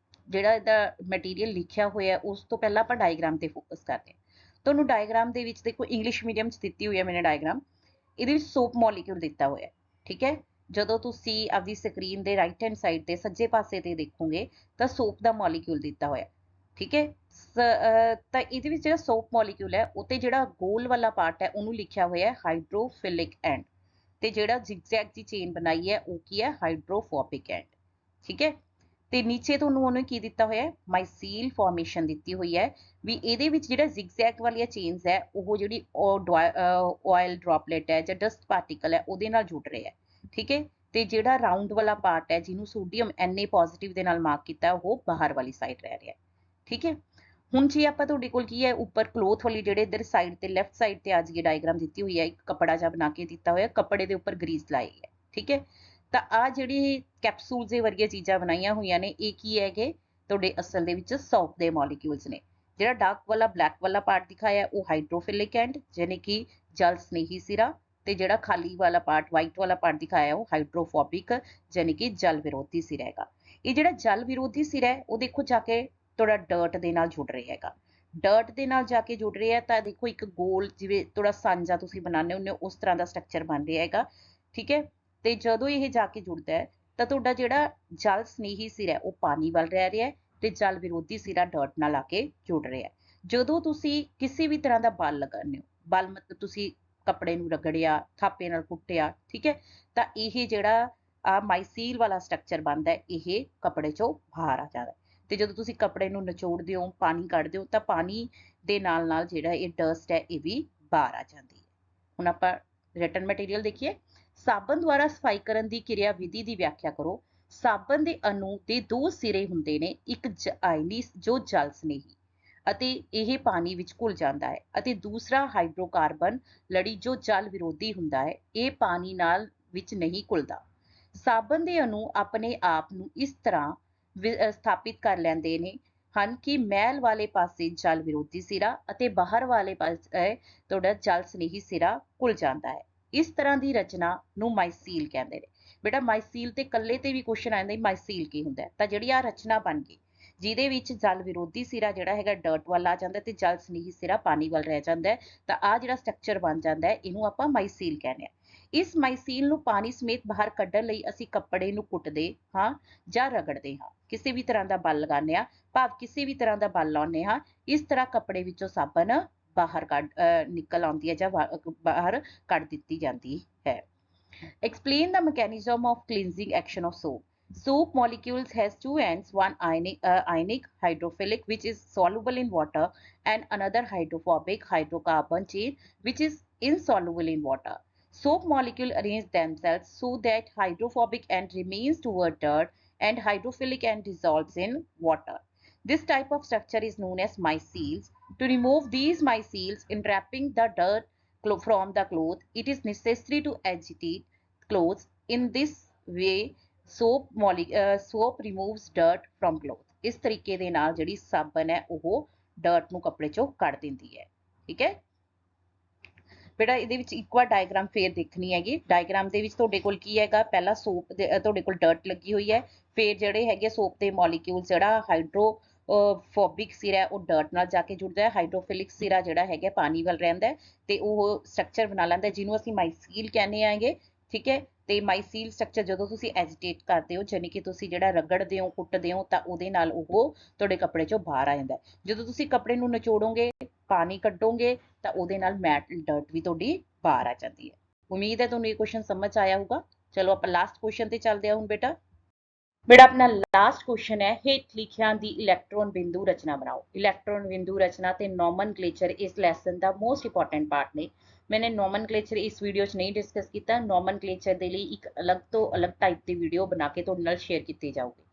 ਜਿਹੜਾ ਇਹਦਾ ਮਟੀਰੀਅਲ ਲਿਖਿਆ ਹੋਇਆ ਉਸ ਤੋਂ ਪਹਿਲਾਂ ਆਪਾਂ ਡਾਇਗਰਾਮ ਤੇ ਫੋਕਸ ਕਰਦੇ ਹਾਂ। ਤੁਹਾਨੂੰ ਡਾਇਗਰਾਮ ਦੇ ਵਿੱਚ ਦੇਖੋ ਇੰਗਲਿਸ਼ ਮੀਡੀਅਮ 'ਚ ਦਿੱਤੀ ਹੋਈ ਹੈ ਮੈਨੇ ਡਾਇਗਰਾਮ। ਇਹਦੇ ਵਿੱਚ ਸੋਪ ਮੋਲੀਕਿਊਲ ਦਿੱਤਾ ਹੋਇਆ, ਠੀਕ ਹੈ। ਜਦੋਂ ਤੁਸੀਂ ਆਪਦੀ ਸਕਰੀਨ ਦੇ ਰਾਈਟ ਹੈਂਡ ਸਾਈਡ ਤੇ ਸੱਜੇ ਪਾਸੇ ਤੇ ਦੇਖੋਗੇ ਤਾਂ ਸੋਪ ਦਾ ਮੋਲੀਕਿਊਲ ਦਿੱਤਾ ਹੋਇਆ, ਠੀਕ ਹੈ। ਤਾਂ ਇਹਦੇ ਵਿੱਚ ਜਿਹੜਾ ਸੋਪ ਮੋਲੀਕਿਊਲ ਹੈ ਉੱਤੇ ਜਿਹੜਾ ਗੋਲ ਵਾਲਾ ਪਾਰਟ ਹੈ ਉਹਨੂੰ ਲਿਖਿਆ ਹੋਇਆ ਹੈ ਹਾਈਡਰੋਫਿਲਿਕ ਐਂਡ, ਤੇ ਜਿਹੜਾ ਜ਼ਿਗਜ਼ੈਗ ਦੀ ਚੇਨ ਬਣਾਈ ਹੈ ਉਹ ਕੀ ਹੈ ਹਾਈਡਰੋਫੋਬਿਕ ਐਂਡ, ਠੀਕ ਹੈ। ਤੇ ਨੀਚੇ ਤੁਹਾਨੂੰ ਉਹਨੇ ਕੀ ਦਿੱਤਾ ਹੋਇਆ ਹੈ ਮਾਈਸੀਲ ਫਾਰਮੇਸ਼ਨ ਦਿੱਤੀ ਹੋਈ ਹੈ ਵੀ ਇਹਦੇ ਵਿੱਚ ਜਿਹੜਾ ਜ਼ਿਗਜ਼ੈਗ ਵਾਲੀਆਂ ਚੇਨਸ ਹੈ ਉਹ ਜਿਹੜੀ ਆਇਲ ਡ੍ਰੌਪਲੇਟ ਹੈ ਜਾਂ ਡਸਟ ਪਾਰਟੀਕਲ ਹੈ ਉਹਦੇ ਨਾਲ ਜੁੜ ਰਿਹਾ ਹੈ, ਠੀਕ ਹੈ। ਤੇ ਜਿਹੜਾ ਰਾਉਂਡ ਵਾਲਾ ਪਾਰਟ ਹੈ ਜਿਹਨੂੰ ਸੋਡੀਅਮ Na+ ਦੇ ਨਾਲ ਮਾਰਕ ਕੀਤਾ ਉਹ ਬਾਹਰ ਵਾਲੀ ਸਾਈਡ ਰਹਿ ਰਿਹਾ ਹੈ, ਠੀਕ ਹੈ। ਹੁਣ ਜੇ ਆਪਾਂ ਤੁਹਾਡੇ ਕੋਲ ਕੀ ਹੈ ਉੱਪਰ ਕਲੋਥ ਵਾਲੀ ਜਿਹੜੇ ਇੱਧਰ ਸਾਈਡ ਤੇ ਲੈਫਟ ਸਾਈਡ ਤੇ ਆ ਜੀ ਡਾਇਗਰਾਮ ਦਿੱਤੀ ਹੋਈ ਹੈ, ਇੱਕ ਕੱਪੜਾ ਜਿਹਾ ਬਣਾ ਕੇ ਦਿੱਤਾ ਹੋਇਆ, ਕੱਪੜੇ ਦੇ ਉੱਪਰ ਗਰੀਸ ਲਾਈ ਹੈ, ਠੀਕ ਹੈ। ਤਾਂ ਆ ਜਿਹੜੀ ਕੈਪਸੂਲ ਦੇ ਵਰਗੀਆਂ ਚੀਜ਼ਾਂ ਬਣਾਈਆਂ ਹੋਈਆਂ ਨੇ ਇਹ ਕੀ ਹੈਗੇ ਤੁਹਾਡੇ ਅਸਲ ਦੇ ਵਿੱਚ ਸੌਪ ਦੇ ਮੋਲੀਕਿਊਲਸ ਨੇ। ਜਿਹੜਾ ਡਾਰਕ ਵਾਲਾ ਬਲੈਕ ਵਾਲਾ ਪਾਰਟ ਦਿਖਾਇਆ ਉਹ ਹਾਈਡਰੋਫਿਲਿਕ ਐਂਡ ਯਾਨੀ ਕਿ ਜਲ ਸਨੇਹੀ ਸਿਰਾ, ਤੇ ਜਿਹੜਾ ਖਾਲੀ ਵਾਲਾ ਪਾਰਟ ਵਾਈਟ ਵਾਲਾ ਪਾਰਟ ਦਿਖਾਇਆ ਉਹ ਹਾਈਡਰੋਫੋਬਿਕ ਯਾਨੀ ਕਿ ਜਲ ਵਿਰੋਧੀ ਸਿਰਾ ਹੈਗਾ। ਇਹ ਜਿਹੜਾ ਜਲ ਵਿਰੋਧੀ ਸਿਰਾ ਹੈ ਉਹ ਦੇਖੋ ਜਾ ਕੇ ਤੁਹਾਡਾ ਡਰਟ ਦੇ ਨਾਲ ਜੁੜ ਰਿਹਾ ਹੈਗਾ। ਡਰਟ ਦੇ ਨਾਲ ਜਾ ਕੇ ਜੁੜ ਰਿਹਾ ਤਾਂ ਦੇਖੋ ਇੱਕ ਗੋਲ ਜਿਵੇਂ ਥੋੜਾ ਸਾਂਝਾ ਤੁਸੀਂ ਬਣਾਉਂਦੇ ਹੁੰਦੇ ਹੋ ਉਸ ਤਰ੍ਹਾਂ ਦਾ ਸਟਰਕਚਰ ਬਣ ਰਿਹਾ ਹੈਗਾ, ਠੀਕ ਹੈ। ਤੇ ਜਦੋਂ ਇਹ ਜਾ ਕੇ ਜੁੜਦਾ ਹੈ ਤਾਂ ਤੁਹਾਡਾ ਜਿਹੜਾ ਜਲ ਸਨੇਹੀ ਸਿਰਾ ਹੈ ਉਹ ਪਾਣੀ ਵੱਲ ਰਹਿ ਰਿਹਾ ਹੈ ਤੇ ਜਲ ਵਿਰੋਧੀ ਸਿਰਾ ਡਰਟ ਨਾਲ ਆ ਕੇ ਜੁੜ ਰਿਹਾ ਹੈ। ਜਦੋਂ ਤੁਸੀਂ ਕਿਸੇ ਵੀ ਤਰ੍ਹਾਂ ਦਾ ਬਲ ਲਗਾਉਂਦੇ ਹੋ, ਬਲ ਮਤਲਬ ਤੁਸੀਂ ਕੱਪੜੇ ਨੂੰ ਰਗੜਿਆ, ਥਾਪੇ ਨਾਲ ਕੁੱਟਿਆ, ਠੀਕ ਹੈ, ਤਾਂ ਇਹ ਜਿਹੜਾ ਆ ਮਾਈਸੀਲ ਵਾਲਾ ਸਟਰਕਚਰ ਬਣਦਾ ਹੈ ਇਹ ਕੱਪੜੇ ਚੋਂ ਬਾਹਰ ਆ ਜਾਂਦਾ ਹੈ। ਤੇ ਜਦੋਂ ਤੁਸੀਂ ਕੱਪੜੇ ਨੂੰ ਨਿਚੋੜਦੇ ਹੋ, ਪਾਣੀ ਕੱਢਦੇ ਹੋ ਤਾਂ ਪਾਣੀ ਦੇ ਨਾਲ ਨਾਲ ਜਿਹੜਾ ਇਹ ਡਸਟ ਹੈ ਇਹ ਵੀ ਬਾਹਰ ਆ ਜਾਂਦੀ ਹੈ। ਹੁਣ ਆਪਾਂ ਰਿਟਨ ਮਟੀਰੀਅਲ ਦੇਖੀਏ। ਸਾਬਣ ਦੁਆਰਾ ਸਫਾਈ ਕਰਨ ਦੀ ਕਿਰਿਆ ਵਿਧੀ ਦੀ ਵਿਆਖਿਆ ਕਰੋ। ਸਾਬਣ ਦੇ ਅਣੂ ਦੇ ਦੋ ਸਿਰੇ ਹੁੰਦੇ ਨੇ, ਇੱਕ ਆਇਨੀ ਜੋ ਜਲ ਸਨੇਹੀ ਅਤੇ ਇਹ ਪਾਣੀ ਵਿੱਚ ਘੁਲ ਜਾਂਦਾ ਹੈ, ਅਤੇ ਦੂਸਰਾ ਹਾਈਡਰੋਕਾਰਬਨ ਲੜੀ ਜੋ ਜਲ ਵਿਰੋਧੀ ਹੁੰਦਾ ਹੈ, ਇਹ ਪਾਣੀ ਨਾਲ ਵਿੱਚ ਨਹੀਂ ਘੁਲਦਾ। ਸਾਬਣ ਦੇ ਅਣੂ ਆਪਣੇ ਆਪ ਨੂੰ ਇਸ ਤਰ੍ਹਾਂ ਸਥਾਪਿਤ ਕਰ ਲੈਂਦੇ ਨੇ ਹਨ ਕਿ ਮੈਲ ਵਾਲੇ ਪਾਸੇ ਜਲ ਵਿਰੋਧੀ ਸਿਰਾ ਅਤੇ ਬਾਹਰ ਵਾਲੇ ਪਾਸੇ ਤੁਹਾਡਾ ਜਲ ਸਨੇਹੀ ਸਿਰਾ ਘੁਲ ਜਾਂਦਾ ਹੈ। ਇਸ ਤਰ੍ਹਾਂ ਦੀ ਰਚਨਾ ਨੂੰ ਮਾਈਸੀਲ ਕਹਿੰਦੇ ਨੇ। ਬੇਟਾ ਮਾਈਸੀਲ ਤੇ ਕੱਲੇ ਤੇ ਵੀ ਕੁਐਸਚਨ ਆ ਜਾਂਦਾ ਮਾਈਸੀਲ ਕੀ ਹੁੰਦਾ, ਤਾਂ ਜਿਹੜੀ ਆ ਰਚਨਾ ਬਣ ਗਈ ਜਿਹਦੇ ਵਿੱਚ ਜਲ ਵਿਰੋਧੀ ਸਿਰਾ ਜਿਹੜਾ ਹੈਗਾ ਡਰਟ ਵੱਲ ਆ ਜਾਂਦਾ ਤੇ ਜਲ ਸਨੇਹੀ ਸਿਰਾ ਪਾਣੀ ਵੱਲ ਰਹਿ ਜਾਂਦਾ ਹੈ, ਤਾਂ ਆ ਜਿਹੜਾ ਸਟਰਕਚਰ ਬਣ ਜਾਂਦਾ ਹੈ ਇਹਨੂੰ ਆਪਾਂ ਮਾਈਸੀਲ ਕਹਿੰਦੇ ਆ। ਇਸ ਮਾਈਸੀਲ ਨੂੰ ਪਾਣੀ ਸਮੇਤ ਬਾਹਰ ਕੱਢਣ ਲਈ ਅਸੀਂ ਕੱਪੜੇ ਨੂੰ ਕੁੱਟਦੇ ਹਾਂ ਜਾਂ ਰਗੜਦੇ ਹਾਂ, ਕਿਸੇ ਵੀ ਤਰ੍ਹਾਂ ਦਾ ਬਲ ਲਗਾਉਂਦੇ ਹਾਂ, ਭਾਵ ਕਿਸੇ ਵੀ ਤਰ੍ਹਾਂ ਦਾ ਬਲ ਲਾਉਂਦੇ ਹਾਂ। ਇਸ ਤਰ੍ਹਾਂ ਕੱਪੜੇ ਵਿੱਚੋਂ ਸਾਬਣ ਬਾਹਰ ਨਿਕਲ ਆਉਂਦੀ ਹੈ ਜਾਂ ਬਾਹਰ ਕੱਢ ਦਿੱਤੀ ਜਾਂਦੀ ਹੈ। Explain the mechanism of cleansing action of soap. Soap molecules has two ends, one ionic hydrophilic which is soluble in water and another hydrophobic hydrocarbon chain which is insoluble in water. Soap molecule arrange themselves so that hydrophobic end remains toward dirt and hydrophilic end dissolves in water. This type of structure is known as myceles. To remove these myceles in wrapping the dirt from the cloth, it is necessary to agitate clothes. In this way, soap removes dirt from cloth. ਇਸ ਤਰੀਕੇ ਦੇ ਨਾਲ ਜਿਹੜੀ ਸਾਬਣ ਹੈ ਉਹ dirt ਨੂੰ ਕੱਪੜੇ ਚੋਂ ਕੱਢ ਦਿੰਦੀ ਹੈ, ਠੀਕ ਹੈ। ਬੇਟਾ ਇਹਦੇ ਵਿੱਚ ਇੱਕ ਵਾਰ ਡਾਇਗਰਾਮ ਫੇਰ ਦੇਖਣੀ ਹੈਗੀ। ਡਾਇਗਰਾਮ ਦੇ ਵਿੱਚ ਤੁਹਾਡੇ ਕੋਲ ਕੀ ਹੈਗਾ, ਪਹਿਲਾਂ ਸੋਪ ਦੇ ਤੁਹਾਡੇ ਕੋਲ ਡਰਟ ਲੱਗੀ ਹੋਈ ਹੈ, ਫਿਰ ਜਿਹੜੇ ਹੈਗੇ ਸੋਪ ਦੇ ਮੋਲੀਕਿਊਲ ਜਿਹੜਾ ਹਾਈਡਰੋਫੋਬਿਕ ਸਿਰਾ ਹੈ ਉਹ ਡਰਟ ਨਾਲ ਜਾ ਕੇ ਜੁੜਦਾ ਹੈ, ਹਾਈਡਰੋਫਿਲਿਕ ਸਿਰਾ ਜਿਹੜਾ ਹੈਗਾ ਪਾਣੀ ਵੱਲ ਰਹਿੰਦਾ ਹੈ ਤੇ ਉਹ ਸਟਰਕਚਰ ਬਣਾ ਲੈਂਦਾ ਜਿਹਨੂੰ ਅਸੀਂ ਮਾਈਸੀਲ ਕਹਿੰਦੇ ਆਂਗੇ, ਠੀਕ ਹੈ। ਤੇ ਮਾਈਸੀਲ ਸਟਰਕਚਰ ਜਦੋਂ ਤੁਸੀਂ ਐਜੀਟੇਟ ਕਰਦੇ ਹੋ ਯਾਨੀ ਕਿ ਤੁਸੀਂ ਜਿਹੜਾ ਰਗੜਦੇ ਹੋ ਕੁੱਟਦੇ ਹੋ ਤਾਂ ਉਹਦੇ ਨਾਲ ਉਹ ਤੁਹਾਡੇ ਕੱਪੜੇ ਚੋਂ ਬਾਹਰ ਆ ਜਾਂਦਾ। ਜਦੋਂ ਤੁਸੀਂ ਕੱਪੜੇ ਨੂੰ ਨਿਚੋੜੋਗੇ ਪਾਣੀ ਕੱਢੋਗੇ ਤਾਂ ਉਹਦੇ ਨਾਲ ਮੈਟ ਡਰਟ ਵੀ ਤੁਹਾਡੀ ਬਾਹਰ ਆ ਜਾਂਦੀ ਹੈ। ਉਮੀਦ ਹੈ ਤੁਹਾਨੂੰ ਇਹ ਕੁਐਸਚਨ ਸਮਝ ਆਇਆ ਹੋਊਗਾ। ਚਲੋ ਆਪਾਂ ਲਾਸਟ ਕੁਐਸਚਨ ਤੇ ਚੱਲਦੇ ਹਾਂ ਹੁਣ ਬੇਟਾ। ਆਪਣਾ ਲਾਸਟ ਕੁਐਸਚਨ ਹੈ ਹੇਠ ਲਿਖਿਆਂ ਦੀ ਇਲੈਕਟ੍ਰੋਨ ਬਿੰਦੂ ਰਚਨਾ ਬਣਾਓ। ਇਲੈਕਟ੍ਰੋਨ ਬਿੰਦੂ ਰਚਨਾ ਤੇ ਨੋਮਨਕਲੇਚਰ ਇਸ ਲੈਸਨ ਦਾ ਮੋਸਟ ਇੰਪੋਰਟੈਂਟ ਪਾਰਟ ਨੇ। मैंने नोमनक्लेचर इस वीडियो च नहीं डिस्कस किया। नोमनक्लेचर के लिए एक अलग तो अलग टाइप की वीडियो बना के तुहाडे नाल शेयर की जाऊगी।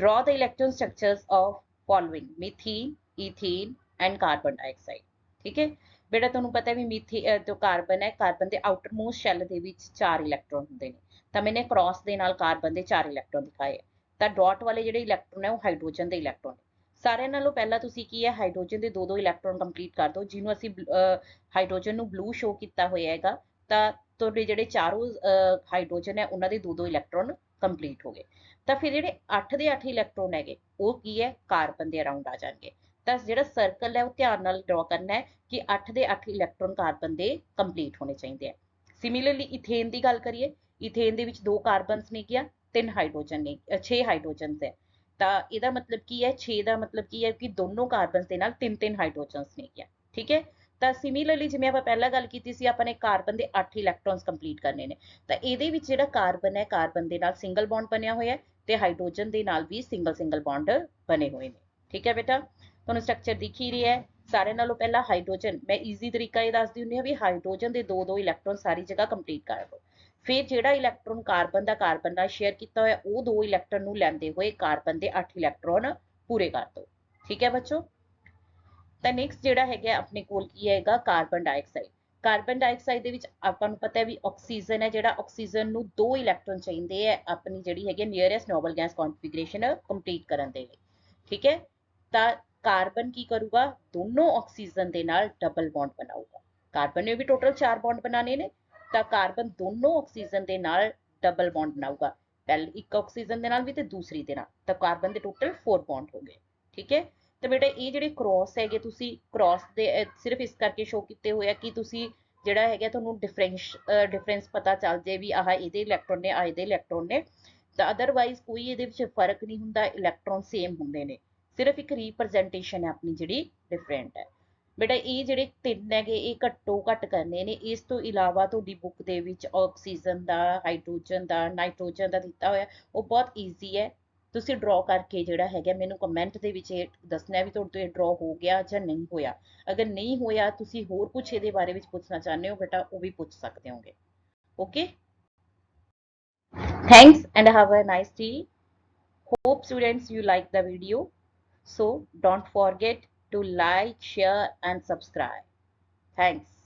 Draw the electron structures of following methane, ethane and carbon dioxide. ठीक है बेटा, तुहानूं पता है भी मीथेन जो कार्बन है, कार्बन के आउटरमोस्ट शैल दे विच 4 इलैक्ट्रॉन हुंदे ने, तां मैंने क्रॉस दे नाल कार्बन के 4 इलैक्ट्रॉन दिखाए। तां डॉट वाले जिहड़े इलैक्ट्रॉन है वो हाइड्रोजन के इलैक्ट्रॉन। ਸਾਰਿਆਂ ਨਾਲੋਂ ਪਹਿਲਾਂ ਤੁਸੀਂ ਕੀ ਹੈ ਹਾਈਡਰੋਜਨ ਦੇ ਦੋ ਇਲੈਕਟ੍ਰੋਨ ਕੰਪਲੀਟ ਕਰ ਦਿਓ, ਜਿਹਨੂੰ ਅਸੀਂ ਹਾਈਡਰੋਜਨ ਨੂੰ ਬਲੂ ਸ਼ੋ ਕੀਤਾ ਹੋਇਆ ਹੈਗਾ। ਤਾਂ ਤੁਹਾਡੇ ਜਿਹੜੇ ਚਾਰੋਂ ਹਾਈਡਰੋਜਨ ਹੈ ਉਹਨਾਂ ਦੇ 2-2 ਇਲੈਕਟ੍ਰੋਨ ਕੰਪਲੀਟ ਹੋ ਗਏ। ਤਾਂ ਫਿਰ ਜਿਹੜੇ 8 ਦੇ 8 ਇਲੈਕਟ੍ਰੋਨ ਹੈਗੇ ਉਹ ਕੀ ਹੈ, ਕਾਰਬਨ ਦੇ ਅਰਾਊਂਡ ਆ ਜਾਣਗੇ। ਤਾਂ ਜਿਹੜਾ ਸਰਕਲ ਹੈ ਉਹ ਧਿਆਨ ਨਾਲ ਡਰਾ ਕਰਨਾ ਹੈ ਕਿ 8 ਦੇ 8 ਇਲੈਕਟ੍ਰੋਨ ਕਾਰਬਨ ਦੇ ਕੰਪਲੀਟ ਹੋਣੇ ਚਾਹੀਦੇ ਆ। ਸਿਮਿਲਰਲੀ ਇਥੇਨ ਦੀ ਗੱਲ ਕਰੀਏ, ਇਥੇਨ ਦੇ ਵਿੱਚ 2 ਕਾਰਬਨਸ ਨੇ ਗਿਆ, 3 ਹਾਈਡਰੋਜਨ ਨੇ, 6 ਹਾਈਡਰੋਜਨਸ ਹੈ। ਤਾਂ ਇਹਦਾ ਮਤਲਬ ਕੀ ਹੈ, 6 ਦਾ ਮਤਲਬ ਕੀ ਹੈ ਕਿ ਦੋਨੋਂ ਕਾਰਬਨਸ ਦੇ ਨਾਲ 3-3 ਹਾਈਡਰੋਜਨਸ ਨੇ ਗਿਆ। ਠੀਕ ਹੈ। ਤਾਂ ਸਿਮਿਲਰਲੀ ਜਿਵੇਂ ਆਪਾਂ ਪਹਿਲਾਂ ਗੱਲ ਕੀਤੀ ਸੀ, ਆਪਾਂ ਨੇ ਕਾਰਬਨ ਦੇ 8 ਇਲੈਕਟ੍ਰੋਨਸ ਕੰਪਲੀਟ ਕਰਨੇ ਨੇ। ਤਾਂ ਇਹਦੇ ਵਿੱਚ ਜਿਹੜਾ ਕਾਰਬਨ ਹੈ, ਕਾਰਬਨ ਦੇ ਨਾਲ ਸਿੰਗਲ ਬੌਂਡ ਬਣਿਆ ਹੋਇਆ ਹੈ ਤੇ ਹਾਈਡਰੋਜਨ ਦੇ ਨਾਲ ਵੀ ਸਿੰਗਲ ਬੌਂਡ ਬਣੇ ਹੋਏ ਨੇ। ਠੀਕ ਹੈ ਬੇਟਾ, ਤੁਹਾਨੂੰ ਸਟਰਕਚਰ ਦਿਖ ਹੀ ਰਿਹਾ ਹੈ। ਸਾਰਿਆਂ ਨਾਲੋਂ ਪਹਿਲਾਂ ਹਾਈਡਰੋਜਨ, ਮੈਂ ਈਜ਼ੀ ਤਰੀਕਾ ਇਹ ਦੱਸਦੀ ਹੁੰਦੀ ਹਾਂ ਵੀ ਹਾਈਡਰੋਜਨ ਦੇ 2-2 ਇਲੈਕਟ੍ਰੋਨ ਸਾਰੀ ਜਗ੍ਹਾ ਕੰਪਲੀਟ ਕਰ ਲਓ। ਫਿਰ ਜਿਹੜਾ ਇਲੈਕਟ੍ਰੋਨ ਕਾਰਬਨ ਦਾ ਕਾਰਬਨ ਨਾਲ ਸ਼ੇਅਰ ਕੀਤਾ ਹੋਇਆ ਉਹ 2 ਇਲੈਕਟ੍ਰੋਨ ਨੂੰ ਲੈਂਦੇ ਹੋਏ ਕਾਰਬਨ ਦੇ 8 ਇਲੈਕਟ੍ਰੋਨ ਪੂਰੇ ਕਰ ਦਿਓ। ਠੀਕ ਹੈ ਬੱਚੋ। ਤਾਂ ਨੈਕਸਟ ਜਿਹੜਾ ਹੈਗਾ ਆਪਣੇ ਕੋਲ ਕੀ ਹੈਗਾ, ਕਾਰਬਨ ਡਾਈਆਕਸਾਈਡ। ਕਾਰਬਨ ਡਾਈਆਕਸਾਈਡ ਦੇ ਵਿੱਚ ਆਪਾਂ ਨੂੰ ਪਤਾ ਹੈ ਵੀ ਆਕਸੀਜਨ ਹੈ, ਜਿਹੜਾ ਆਕਸੀਜਨ ਨੂੰ 2 ਇਲੈਕਟ੍ਰੋਨ ਚਾਹੀਦੇ ਹੈ ਆਪਣੀ ਜਿਹੜੀ ਹੈਗੀ nearest noble gas configuration complete ਕਰਨ ਦੇ ਲਈ। ਠੀਕ ਹੈ। ਤਾਂ ਕਾਰਬਨ ਕੀ ਕਰੂਗਾ, ਦੋਨੋਂ ਆਕਸੀਜਨ ਦੇ ਨਾਲ ਡਬਲ ਬੌਂਡ ਬਣਾਊਗਾ। ਕਾਰਬਨ ਨੇ ਵੀ ਟੋਟਲ 4 ਬੌਂਡ ਬਣਾਣੇ ਨੇ, ਤਾਂ ਕਾਰਬਨ ਦੋਨੋਂ ਆਕਸੀਜਨ ਦੇ ਨਾਲ ਡਬਲ ਬੌਂਡ ਬਣਾਊਗਾ। ਪਹਿਲੇ ਇੱਕ ਆਕਸੀਜਨ ਦੇ ਨਾਲ ਵੀ ਤੇ ਦੂਸਰੀ ਦੇ ਨਾਲ, ਤਾਂ ਕਾਰਬਨ ਦੇ ਟੋਟਲ 4 ਬੌਂਡ ਹੋ ਗਏ। ਠੀਕ ਹੈ। ਤਾਂ ਬੇਟਾ ਇਹ ਜਿਹੜੇ ਕ੍ਰੋਸ ਹੈਗੇ, ਤੁਸੀਂ ਕ੍ਰੋਸ ਦੇ ਸਿਰਫ ਇਸ ਕਰਕੇ ਸ਼ੋ ਕੀਤੇ ਹੋਏ ਆ ਕਿ ਤੁਸੀਂ ਜਿਹੜਾ ਹੈਗਾ ਤੁਹਾਨੂੰ ਡਿਫਰੈਂਸ ਪਤਾ ਚੱਲ ਜੇ ਵੀ ਆਹ ਇਹਦੇ ਇਲੈਕਟ੍ਰੋਨ ਨੇ, ਆਹ ਇਹਦੇ ਇਲੈਕਟ੍ਰੋਨ ਨੇ। ਤਾਂ ਅਦਰਵਾਈਜ਼ ਕੋਈ ਇਹਦੇ ਵਿੱਚ ਫਰਕ ਨਹੀਂ ਹੁੰਦਾ, ਇਲੈਕਟ੍ਰੋਨ ਸੇਮ ਹੁੰਦੇ ਨੇ, ਸਿਰਫ ਇੱਕ ਰੀਪ੍ਰੈਜ਼ੈਂਟੇਸ਼ਨ ਹੈ ਆਪਣੀ ਜਿਹੜੀ ਡਿਫਰੈਂਟ ਹੈ। ਬੇਟਾ ਇਹ ਜਿਹੜੇ 3 ਹੈਗੇ ਇਹ ਘੱਟੋ ਘੱਟ ਕਰਨੇ ਨੇ। ਇਸ ਤੋਂ ਇਲਾਵਾ ਤੁਹਾਡੀ ਬੁੱਕ ਦੇ ਵਿੱਚ ਆਕਸੀਜਨ ਦਾ, ਹਾਈਡਰੋਜਨ ਦਾ, ਨਾਈਟ੍ਰੋਜਨ ਦਾ ਦਿੱਤਾ ਹੋਇਆ, ਉਹ ਬਹੁਤ ਈਜ਼ੀ ਹੈ। ਤੁਸੀਂ ਡਰਾ ਕਰਕੇ ਜਿਹੜਾ ਹੈਗਾ ਮੈਨੂੰ ਕਮੈਂਟ ਦੇ ਵਿੱਚ ਇਹ ਦੱਸਣਾ ਵੀ ਤੁਹਾਡੇ ਤੋਂ ਇਹ ਡਰਾ ਹੋ ਗਿਆ ਜਾਂ ਨਹੀਂ ਹੋਇਆ। ਅਗਰ ਨਹੀਂ ਹੋਇਆ, ਤੁਸੀਂ ਹੋਰ ਕੁਝ ਇਹਦੇ ਬਾਰੇ ਵਿੱਚ ਪੁੱਛਣਾ ਚਾਹੁੰਦੇ ਹੋ ਬੇਟਾ, ਉਹ ਵੀ ਪੁੱਛ ਸਕਦੇ ਹੋਗੇ। Okay, thanks and have a nice day. Hope students you like the video, so don't forget to like, share and subscribe. Thanks.